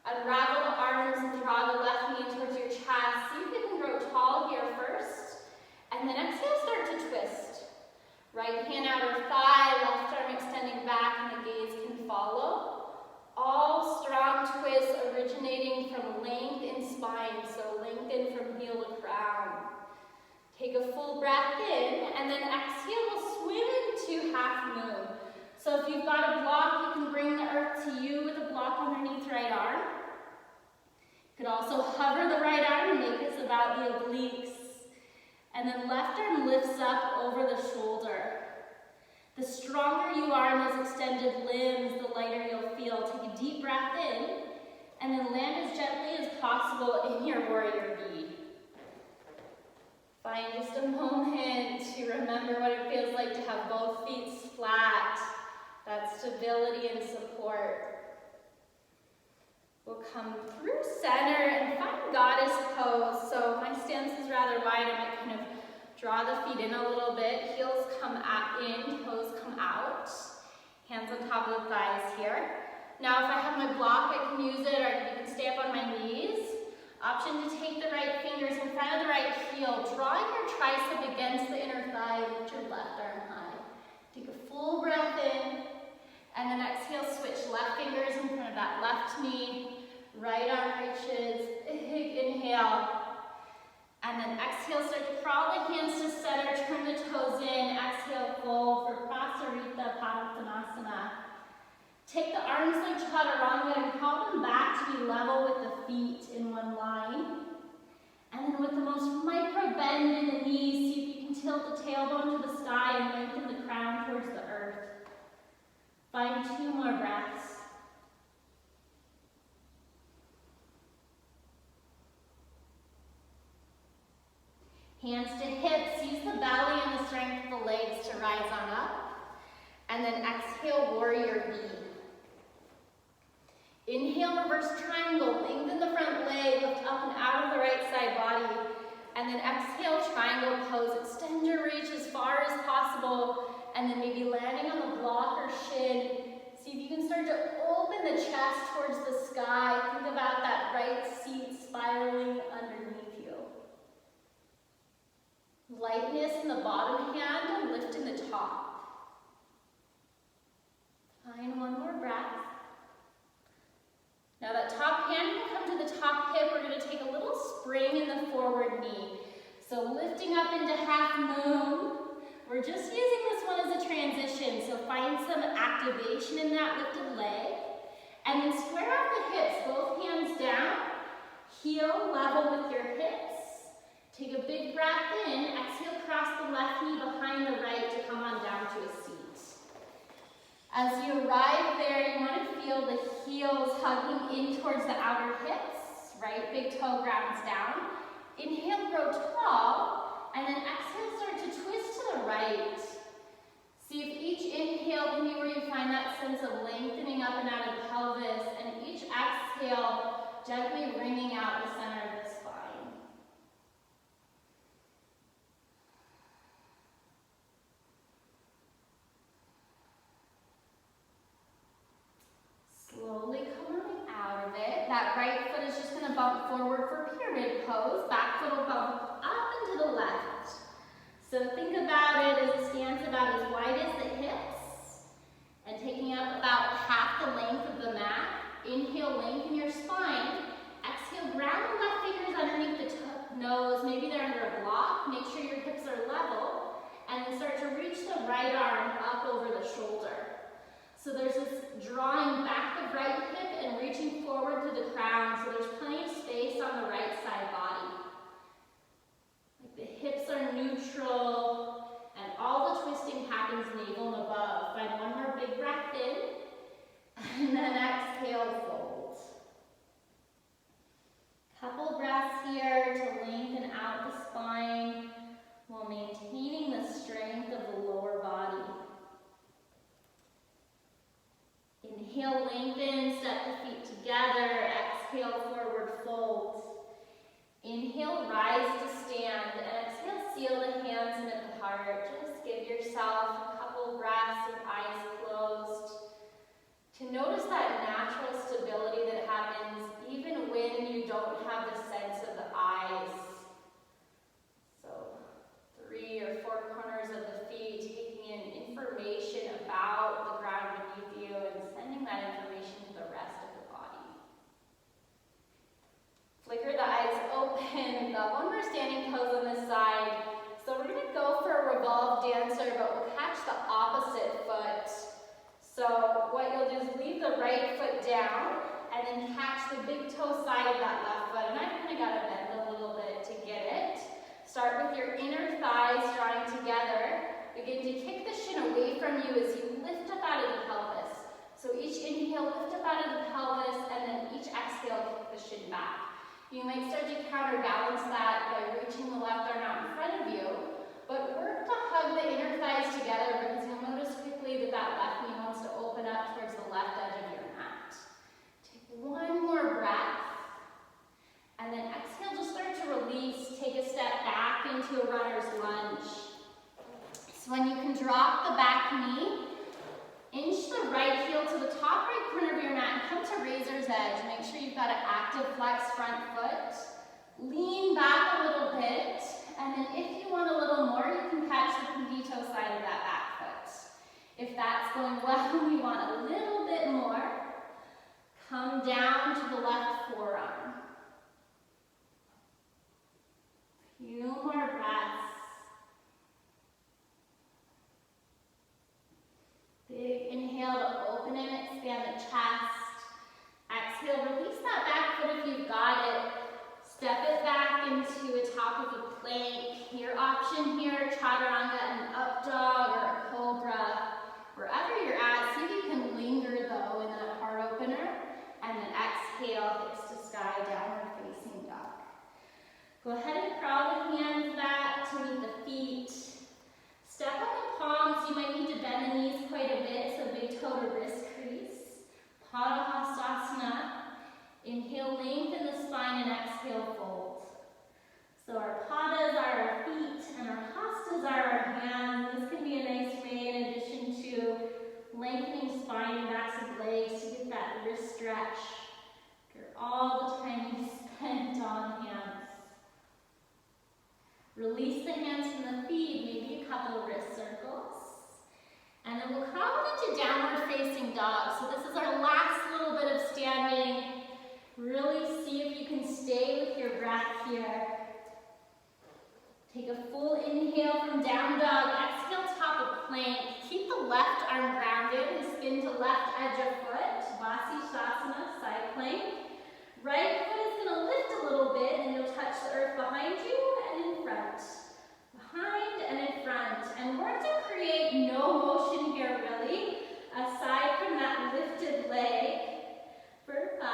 Unravel the arms and draw the left knee towards your chest. See if you can grow tall here first, and then exhale, start to twist. Right hand outer thigh, left arm extending back, and the gaze can follow. All strong twists originating from length in spine, so lengthen from heel to crown. Take a full breath in, and then exhale, we'll swim into half moon. So if you've got a block, you can bring the earth to you with a block underneath right arm. You could also hover the right arm and make this about the obliques. And then left arm lifts up over the shoulder. The stronger you are in those extended limbs, the lighter you'll feel. Take a deep breath in, and then land as gently as possible in your warrior V. Find just a moment to remember what it feels like to have both feet flat, that stability and support. We'll come through center and find goddess pose. So my stance is rather wide. I might kind of draw the feet in a little bit. Heels come in, toes come out. Hands on top of the thighs here. Now if I have my block, I can use it, or you can stay up on my knees. Option to take the right fingers in front of the right heel. Drawing your tricep against the inner thigh and lift your left arm high. Take a full breath in, and then exhale, switch left fingers in front of that left knee. Right arm reaches, inhale. And then exhale, start to crawl the hands to center, turn the toes in. Exhale, fold for Prasarita Padottanasana. Take the arms like chaturanga and crawl them back to be level with the feet in one line. And then with the most micro bend in the knees, see if you can tilt the tailbone to the sky and lengthen the crown towards the earth. Find 2 more breaths. Hands to hips, use the belly and the strength of the legs to rise on up. And then exhale, warrior V. Inhale, reverse triangle, lengthen the front leg, lift up and out of the right side body. And then exhale, triangle pose. Extend your reach as far as possible. And and then maybe landing on the block or shin. See if you can start to open the chest towards the sky. Think about that right seat spiraling underneath you. Lightness in the bottom hand and lift in the top. Find one more breath. Now that top hand can come to the top hip. We're going to take a little spring in the forward knee. So lifting up into half moon. We're just using this one as a transition. So find some activation in that lifted leg. And then square off the hips, both hands down. Heel level with your hips. Take a big breath in. Exhale, cross the left knee behind the right to come on down to a seat. As you arrive there, you want to feel the heels hugging in towards the outer hips, right? Big toe grounds down. Inhale, grow tall, and then exhale, start to twist to the right. See if each inhale can be where you find that sense of lengthening up and out of the pelvis, and each exhale, gently wringing out the center of the spine. Slowly coming out of it. That right foot is just going to bump forward for pyramid pose. Back foot will bump up and to the left. So think about it as it stands about as wide as the hips and taking up about half the length of the mat. Inhale, lengthen your spine. Exhale, ground the left fingers underneath the nose. Maybe they're under a block. Make sure your hips are level. And then start to reach the right arm up over the shoulder. So there's this drawing back the right hip and reaching forward to the crown. So there's plenty of space on the right side body. Like the hips are neutral and all the twisting happens navel and above. Find one more big breath in and then exhale, fold. Couple breaths here to lengthen out the spine while maintaining the strength of the lower body. Inhale, lengthen, step the feet together. Exhale, forward fold. Inhale, rise to stand. And exhale, seal the hands into the heart. Just give yourself a couple breaths with eyes closed to notice that natural stability that happens even when you don't have the sense of the eyes. So 3 or 4 corners of the feet, taking in information about the ground beneath you and sending that information to the rest of the body. Flicker the eyes open. We've got one more standing pose on this side. So we're going to go for a revolved dancer, but we'll catch the opposite foot. So what you'll do is leave the right foot down and then catch the big toe side of that left foot. And I kind of got to bend a little bit to get it. Start with your inner thighs drawing together. Begin to kick the shin away from you as you lift up out of the pelvis. So each inhale, lift up out of the pelvis, and then each exhale, kick the shin back. You might start to counterbalance that by reaching the left arm out in front of you, but work to hug the inner thighs together because you'll notice quickly that that left knee wants to open up towards the left edge of your mat. Take one more breath, and then exhale, just start to release. Take a step back into a runner's lunge. So when you can drop the back knee, inch the right heel to the top right corner of your mat and come to razor's edge. Make sure you've got an active flex front foot. Lean back a little bit, and then if you want a little more, you can catch the pinky toe side of that back foot. If that's going well and you want a little bit more, come down to the left forearm. Few more breaths. Big inhale to open and expand the chest. Exhale, release that back foot if you've got it. Step it back into a top of a plank. Your option here, chaturanga, an up dog, or a cobra. Wherever you're at, see if you can linger though in that heart opener. And then exhale, hips to sky, down into downward facing dog. So this is our last little bit of standing. Really see if you can stay with your breath here. Take a full inhale from down dog. Exhale, top of plank. Keep the left arm grounded and spin to left edge of foot. Vasisthasana, side plank. Right foot is going to lift a little bit and you'll touch the earth behind you and in front. Behind and in front. And we're going to create no motion here really, aside from that lifted leg. For 5,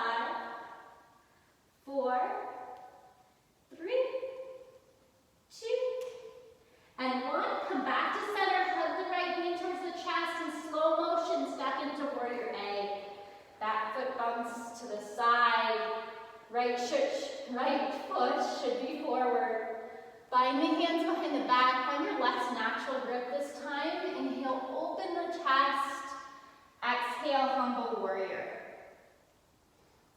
4, 3, 2, and 1. Come back to center, hug the right knee towards the chest, and slow motion step into warrior A. Back foot bumps to the side. Right foot should be forward. Bind the hands behind the back. Find your less natural grip this time. Inhale, open the chest. Exhale, humble warrior.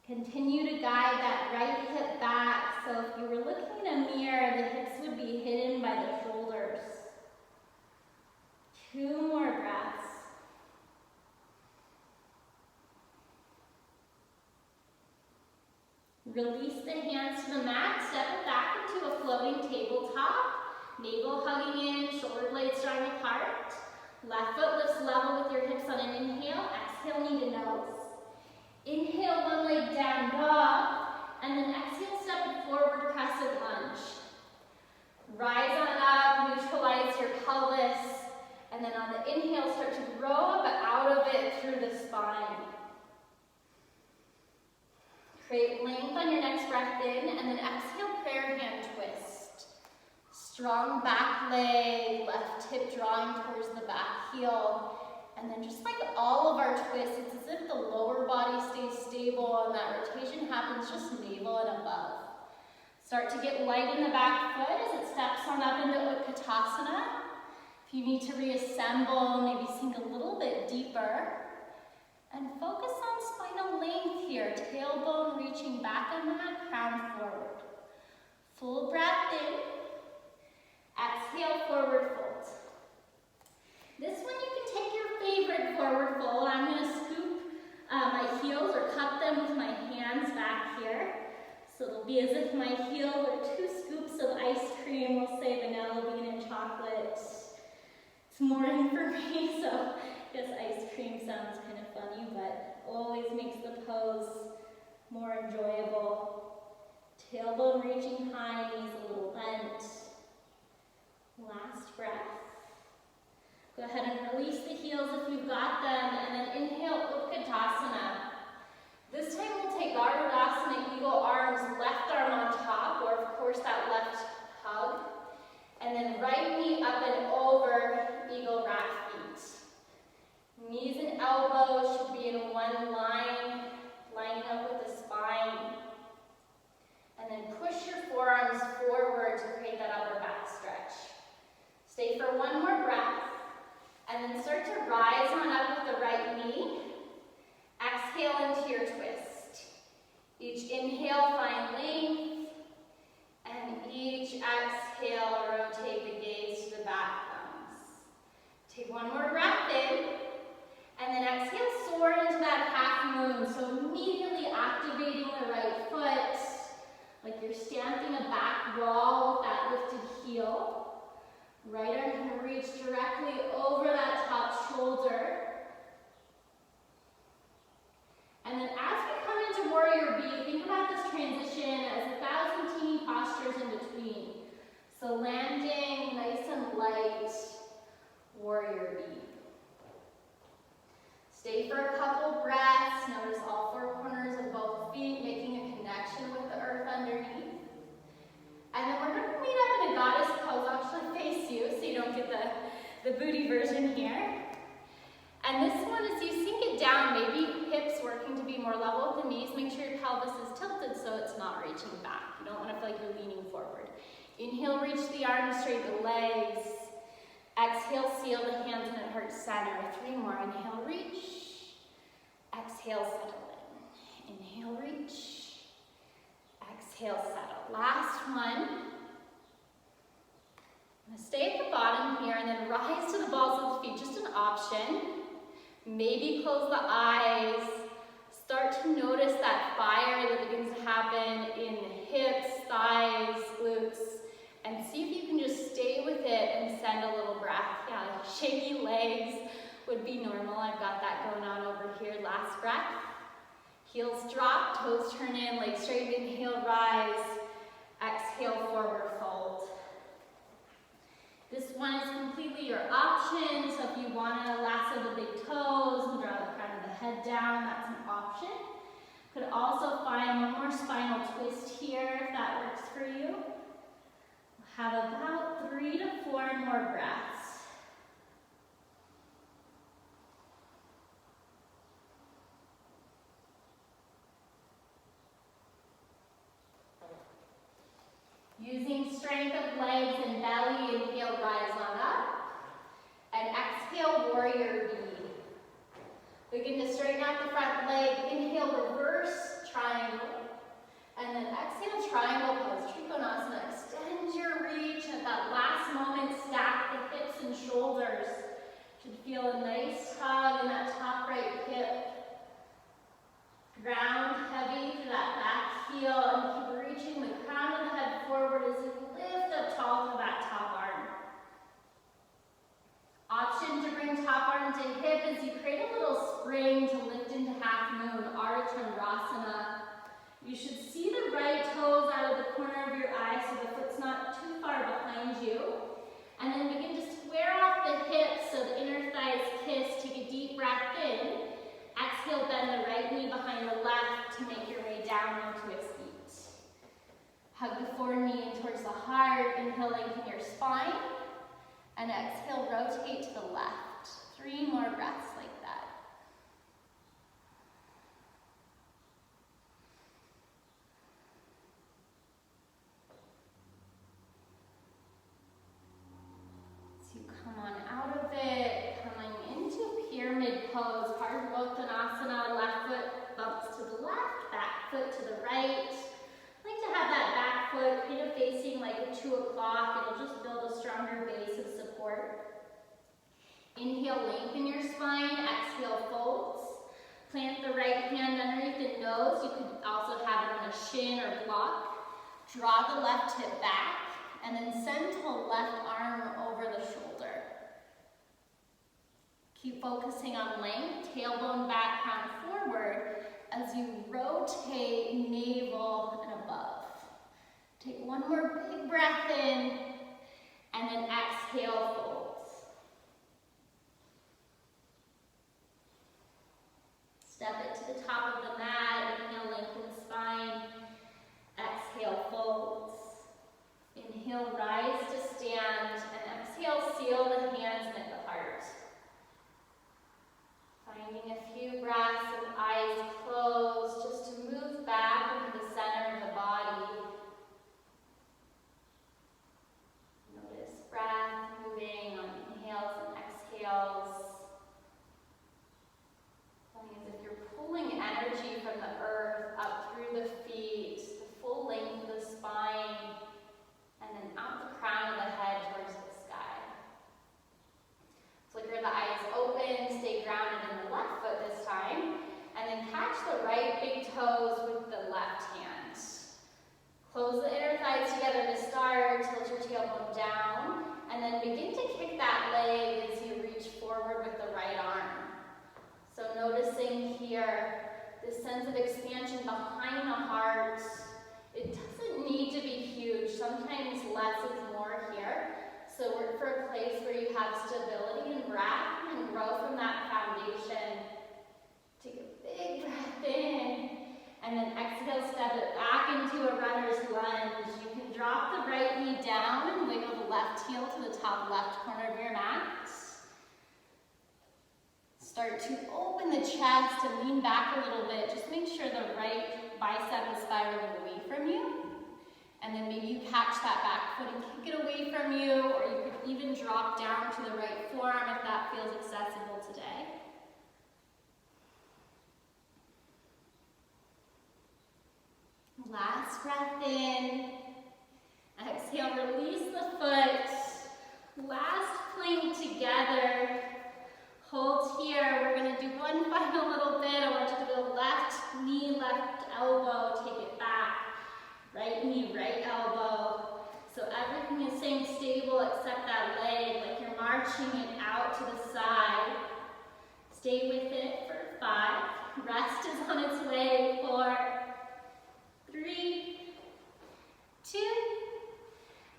Continue to guide that right hip back. So if you were looking in a mirror, the hips would be hidden by the shoulders. 2 more breaths. Release the hands to the mat. Step it back into a floating tabletop. Navel hugging in, shoulder blades drawing apart. Left foot lifts level with your hips on an inhale. Exhale, knee to nose. Inhale, one leg down dog, and then exhale, step it forward, crescent lunge. Rise on up, neutralize your pelvis, and then on the inhale, start to grow up out of it through the spine. Create length on your next breath in, and then exhale, prayer hand twist. Strong back leg, left hip drawing towards the back heel. And then just like all of our twists, it's as if the lower body stays stable and that rotation happens just navel and above. Start to get light in the back foot as it steps on up into Utkatasana. If you need to reassemble, maybe sink a little bit deeper. And focus on spinal length here, tailbone reaching back on that, crown forward. Full breath in. Exhale, forward fold. This one you can take your favorite forward fold. I'm going to scoop my heels or cup them with my hands back here. So it'll be as if my heels are 2 scoops of ice cream. We'll say vanilla bean and chocolate. It's morning for me, so I guess ice cream sounds kind of funny, but always makes the pose more enjoyable. Tailbone reaching high, knees a little bent. Last breath. Go ahead and release the heels if you've got them, and then inhale, Utkatasana. This time we'll take Gardasana, eagle arms, left arm on top, or of course that left hug. And then right knee up and over, eagle rat feet. Knees and elbows should be in one line, lining up with the spine. And then push your forearms forward to create that upper back stretch. Stay for 1 more breath. And then start to rise on up with the right knee. Exhale into your twist. Each inhale, find length. And each exhale, rotate the gaze to the back thumbs. Take 1 more breath in. And then exhale, soar into that half moon. So immediately activating the right foot, like you're stamping a back wall with that lifted heel. Right arm can reach directly over that top shoulder. And then as we come into Warrior B, think about this transition as 1,000 teeny postures in between. So landing nice and light, Warrior B. Stay for a couple breaths. Notice all 4 corners of both feet, making a connection with the earth underneath. And then we're going to meet up in a goddess pose. I'll actually face you so you don't get the booty version here. And this one, as you sink it down, maybe hips working to be more level with the knees. Make sure your pelvis is tilted so it's not reaching back. You don't want to feel like you're leaning forward. Inhale, reach the arms, straight the legs. Exhale, seal the hands in the heart center. 3 more. Inhale, reach. Exhale, settle in. Inhale, reach. Exhale, settle. Last one. I'm going to stay at the bottom here and then rise to the balls of the feet. Just an option. Maybe close the eyes. Start to notice that fire that begins to happen in the hips, thighs, glutes, and see if you can just stay with it and send a little breath. Yeah, like shaky legs would be normal. I've got that going on over here. Last breath. Heels drop, toes turn in, legs straight, inhale, rise. Exhale, forward fold. This one is completely your option, so if you want to lasso the big toes and draw the crown of the head down, that's an option. Could also find one more spinal twist here if that works for you. Have about 3 to 4 more breaths. Using strength of legs and belly, inhale, rise on up. And exhale, warrior B. Begin to straighten out the front leg. Inhale, reverse triangle. And then exhale, triangle pose, Trikonasana. Extend your reach at that last moment. Stack the hips and shoulders. Should feel a nice tug in that top right hip. Ground heavy through that back heel and keep reaching the crown of the head forward as you lift up tall to that top arm. Option to bring top arm to hip as you create a little spring to lift into half moon, Ardha Chandrasana. You should see the right toes out of the corner of your eye so the foot's not too far behind you. And then begin to square off the hips so the inner thighs kiss. Take a deep breath in. Exhale, bend the right knee behind the left to make your way down onto its feet. Hug the foreknee in towards the heart. Inhale, lengthen your spine. And exhale, rotate to the left. 3 more breaths like that. So you come on out of it, coming into pyramid pose, Parsvottanasana, left foot bumps to the left, back foot to the right. I like to have that back foot kind of facing like a 2 o'clock. It'll just build a stronger base of support. Inhale, lengthen your spine. Exhale, folds. Plant the right hand underneath the nose. You could also have it on a shin or block. Draw the left hip back, and then send the left arm over the shoulder. Keep focusing on length, tailbone back, crown forward as you rotate navel and above. Take one more big breath in, and then exhale, folds. Step it to the top of the mat. Inhale, lengthen spine. Exhale, folds. Inhale, rise to stand, and exhale, seal the hands and at the heart. Finding a few breaths with eyes closed, just to move back into the center of the body. Notice breath moving on inhales and exhales. Feeling as if you're pulling energy from the earth up through the feet, the full length of the spine, and then out the crown of the head towards the sky. Flicker the eyes open, stay grounded in the left foot this time, and then catch the right big toes with the left hand. Close the inner thighs together to start, tilt your tailbone down, and then begin to kick that leg as you reach forward with the right arm. So noticing here this sense of expansion behind the heart. It doesn't need to be huge. Sometimes less is more here. So work for a place where you have stability and breath and grow from that foundation. Take a big breath in, and then exhale, step it back into a runner's lunge. You can drop the right knee down and wiggle the left heel to the top left corner of your mat. Start to open the chest and lean back a little bit. Just make sure the right bicep is spiraling away from you. And then maybe you catch that back foot and kick it away from you, or you could even drop down to the right forearm if that feels accessible today. Last breath in. Exhale, release the foot. Last plank together. Hold here. We're going to do one final little bit. I want you to go left knee, left elbow, take it back. Right knee, right elbow. So everything is staying stable except that leg, like you're marching it out to the side. Stay with it for 5. Rest is on its way. 4, 3, 2,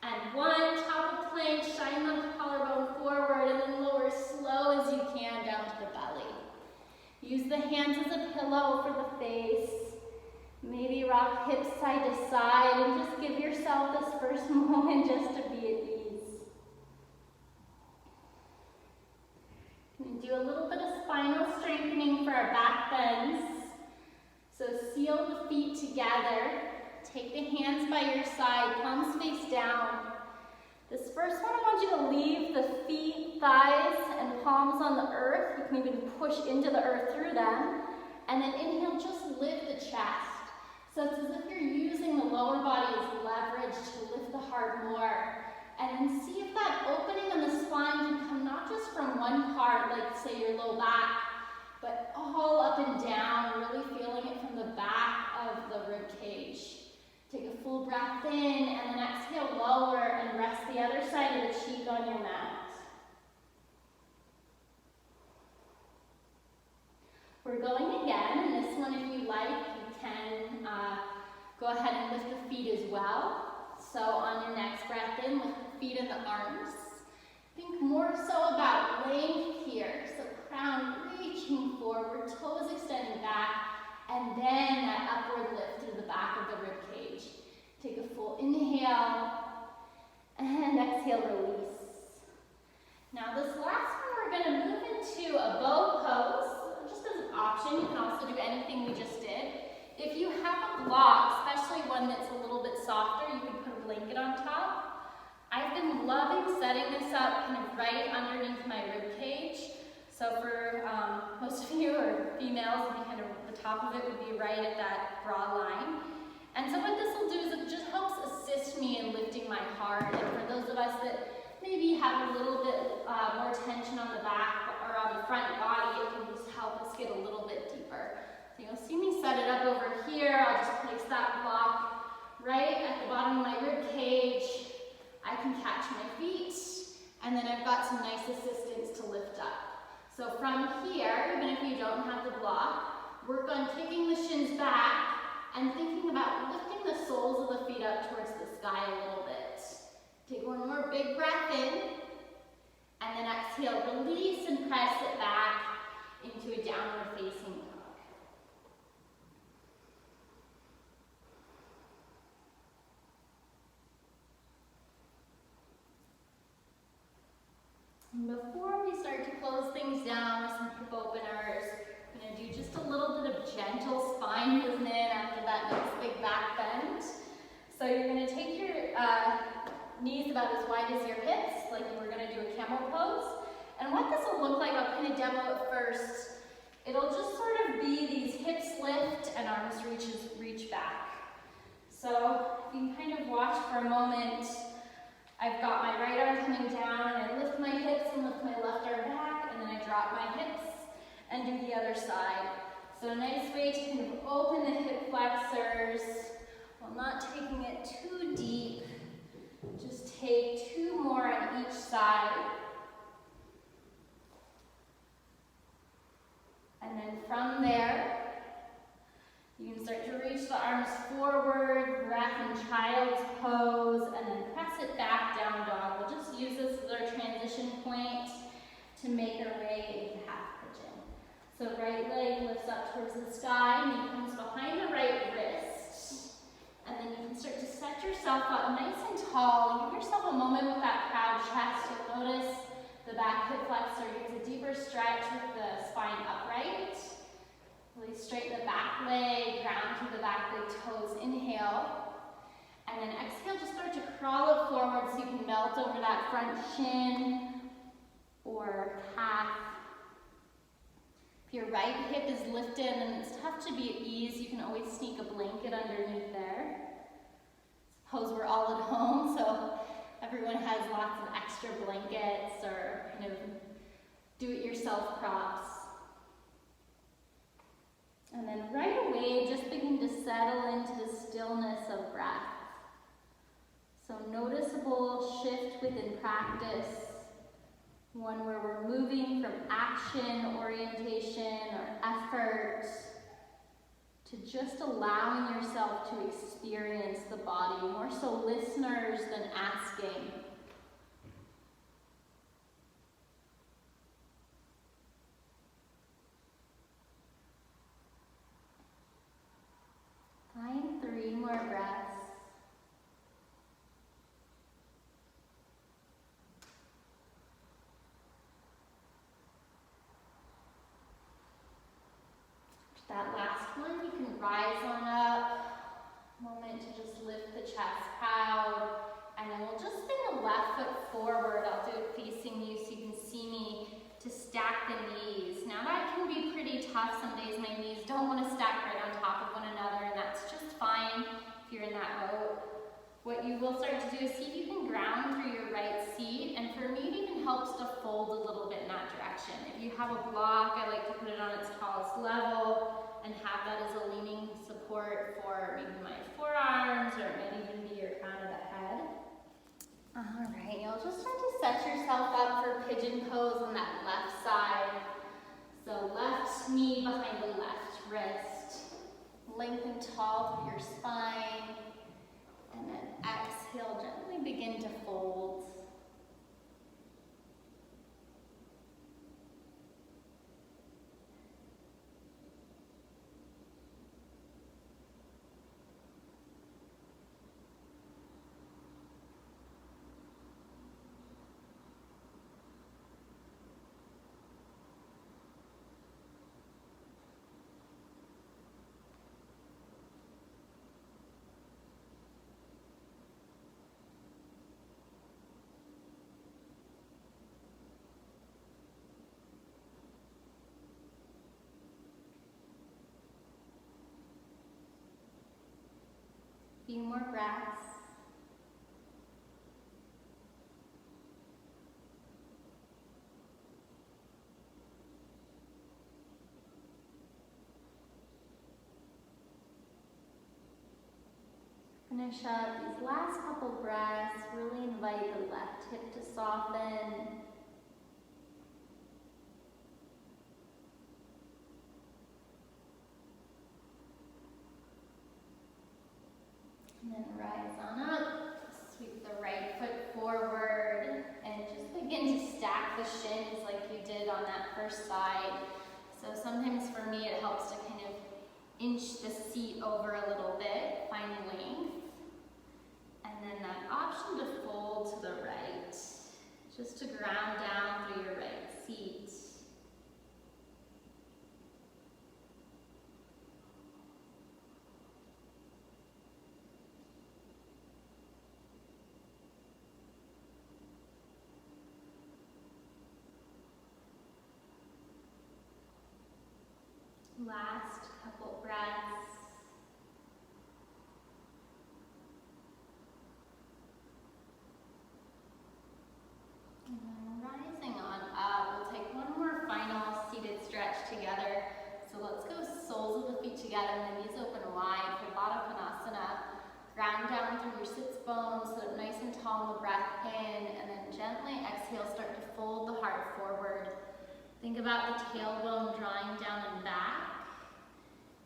and 1. Top of plank, shine the collarbone forward, and then lower slow as you can down to the belly. Use the hands as a pillow for the face. Maybe rock hips side to side, and just give yourself this first moment just to be at ease. And do a little bit of spinal strengthening for our back bends. So seal the feet together. Take the hands by your side, palms face down. This first one, I want you to leave the feet, thighs, and palms on the earth. You can even push into the earth through them. And then inhale, just lift the chest. So it's as if you're using the lower body as leverage to lift the heart more. And then see if that opening on the spine can come not just from one part, like say your low back, but all up and down, really feeling it from the back of the rib cage. Take a full breath in, and then exhale, lower, and rest the other side of the cheek on your mat. We're going again, and this one, if you like, you can go ahead and lift the feet as well. So on your next breath in, lift the feet and the arms. Think more so about length here. So crown reaching forward, toes extending back, and then that upward lift to the back of the rib cage. Take a full inhale, and exhale, release. Now this last one, we're going to move into a bow pose. Just as an option, you can also do anything we just did. If you have a block, especially one that's a little bit softer, you can put a blanket on top. I've been loving setting this up kind of right underneath my rib cage. So for most of you or females, kind of the top of it would be right at that bra line. And so what this will do is it just helps assist me in lifting my heart. And for those of us that maybe have a little bit more tension on the back or on the front body, it can just help us get a little bit deeper. So you'll see me set it up over here. I'll just place that block right at the bottom of my rib cage. I can catch my feet, and then I've got some nice assistance to lift up. So from here, even if you don't have the block, work on kicking the shins back and thinking about lifting the soles of the feet up towards the sky a little bit. Take one more big breath in, and then exhale, release and press it back into a downward facing dog. And before we start to close things down with some hip openers, I'm going to do just a little bit of gentle spine movement after that nice big back bend. So you're going to take your knees about as wide as your hips, like we're going to do a camel pose. And what this will look like, I'll kind of demo it first. It'll just sort of be these hips lift and arms reach back. So if you can kind of watch for a moment, I've got my right arm coming down, and I lift my hips and lift my left arm back, and then I drop my hips and do the other side. So a nice way to kind of open the hip flexors while not taking it too deep. Just take 2 more on each side. And then from there, you can start to reach the arms forward, breath in child's pose, and then press it back, down dog. We'll just use this as our transition point to make our way into half pigeon. So right leg lifts up towards the sky, knee comes behind the right wrist. And then you can start to set yourself up nice and tall. Give yourself a moment with that proud chest. You'll notice the back hip flexor gets a deeper stretch with the spine upright. Really straighten the back leg, ground through the back leg toes, inhale. And then exhale, just start to crawl it forward so you can melt over that front shin or calf. If your right hip is lifted and it's tough to be at ease, you can always sneak a blanket underneath there. Suppose we're all at home, so everyone has lots of extra blankets or kind of do-it-yourself props. And then right away, just begin to settle into the stillness of breath. So noticeable shift within practice, one where we're moving from action, orientation, or effort, to just allowing yourself to experience the body, more so listeners than asking. Find 3 more breaths. That last one, you can rise on up. Moment to just lift the chest proud. And then we'll just bring the left foot forward. I'll do it facing you so you can see me, to stack the knees. Now that can be pretty tough. Some days my knees don't want to stack right on top of one another, and that's just fine if you're in that mode. What you will start to do is see if you can ground through your right seat, and for me it even helps to fold a little bit in that direction. If you have a block, I like to put it on its tallest level and have that as a leaning support for maybe my forearms, or it might even be your crown of the head. All right, you'll just start to set yourself up for pigeon pose on that left side. So left knee behind the left wrist. Lengthen tall through your spine. And then exhale, gently begin to fold. Few more breaths. Finish up these last couple breaths. Really invite the left hip to soften. And then rise on up, sweep the right foot forward, and just begin to stack the shins like you did on that first side. So sometimes for me it helps to kind of inch the seat over a little bit, find length. And then that option to fold to the right, just to ground down through your right seat. Last couple breaths. And then rising on up, we'll take one more final seated stretch together. So let's go soles of the feet together and the knees open wide for Baddha. Ground down through your sits bones, so that nice and tall in the breath in, and then gently exhale, start to fold the heart forward. Think about the tailbone drawing down and back.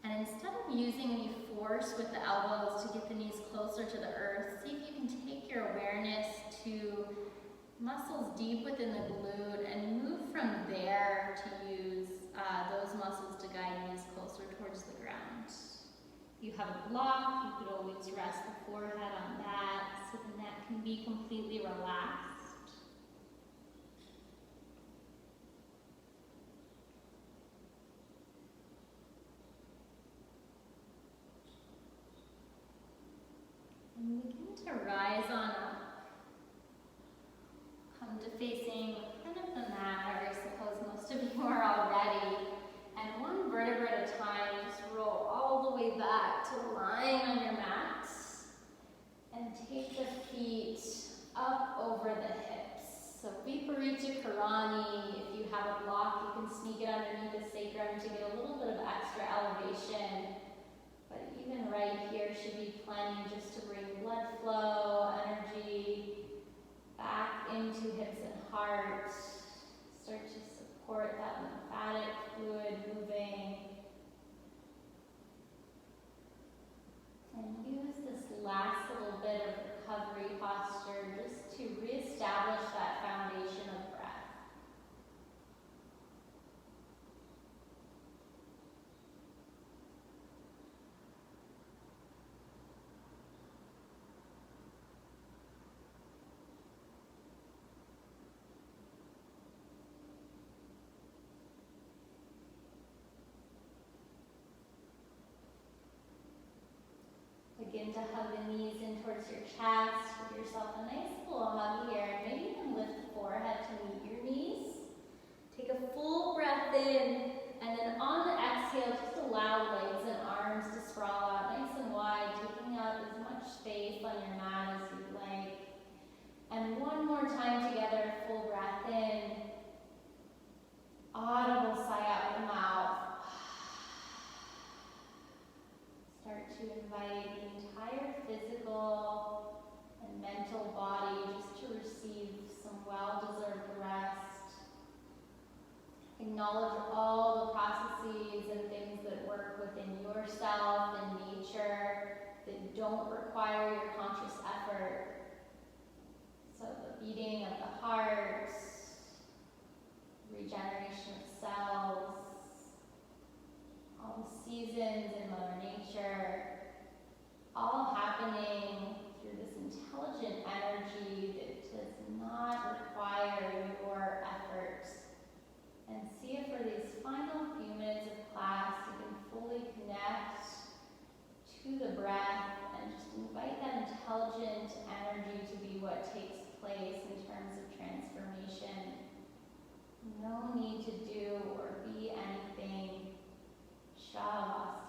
And instead of using any force with the elbows to get the knees closer to the earth, see if you can take your awareness to muscles deep within the glute and move from there to use those muscles to guide knees closer towards the ground. If you have a block, you could always rest the forehead on that so the neck can be completely relaxed. And begin to rise on up. Come to facing the front of the mat, or I suppose most of you are already. And one vertebra at a time, just roll all the way back to lying on your mat. And take the feet up over the hips. So Viparita Karani, if you have a block, you can sneak it underneath the sacrum to get a little bit of extra elevation. But even right here should be plenty just to bring blood flow, energy back into hips and heart. Start to support that lymphatic fluid moving. And use this last little bit of recovery posture just to reestablish that foundation of breath. Begin to hug the knees in towards your chest. Give yourself a nice little hug here. And maybe even lift the forehead to meet your knees. Take a full breath in, and then on the exhale, just allow legs and arms to sprawl out nice and wide, taking up as much space on your mat as you'd like. And one more time together, full breath in. Audible sigh out the mouth. Start to invite the entire physical and mental body just to receive some well-deserved rest. Acknowledge all the processes and things that work within yourself and nature that don't require your conscious effort. So the beating of the heart, regeneration of cells, all the seasons in Mother Nature, all happening through this intelligent energy that does not require your effort. And see if for these final few minutes of class you can fully connect to the breath and just invite that intelligent energy to be what takes place in terms of transformation. No need to do or be anything. Shavasana.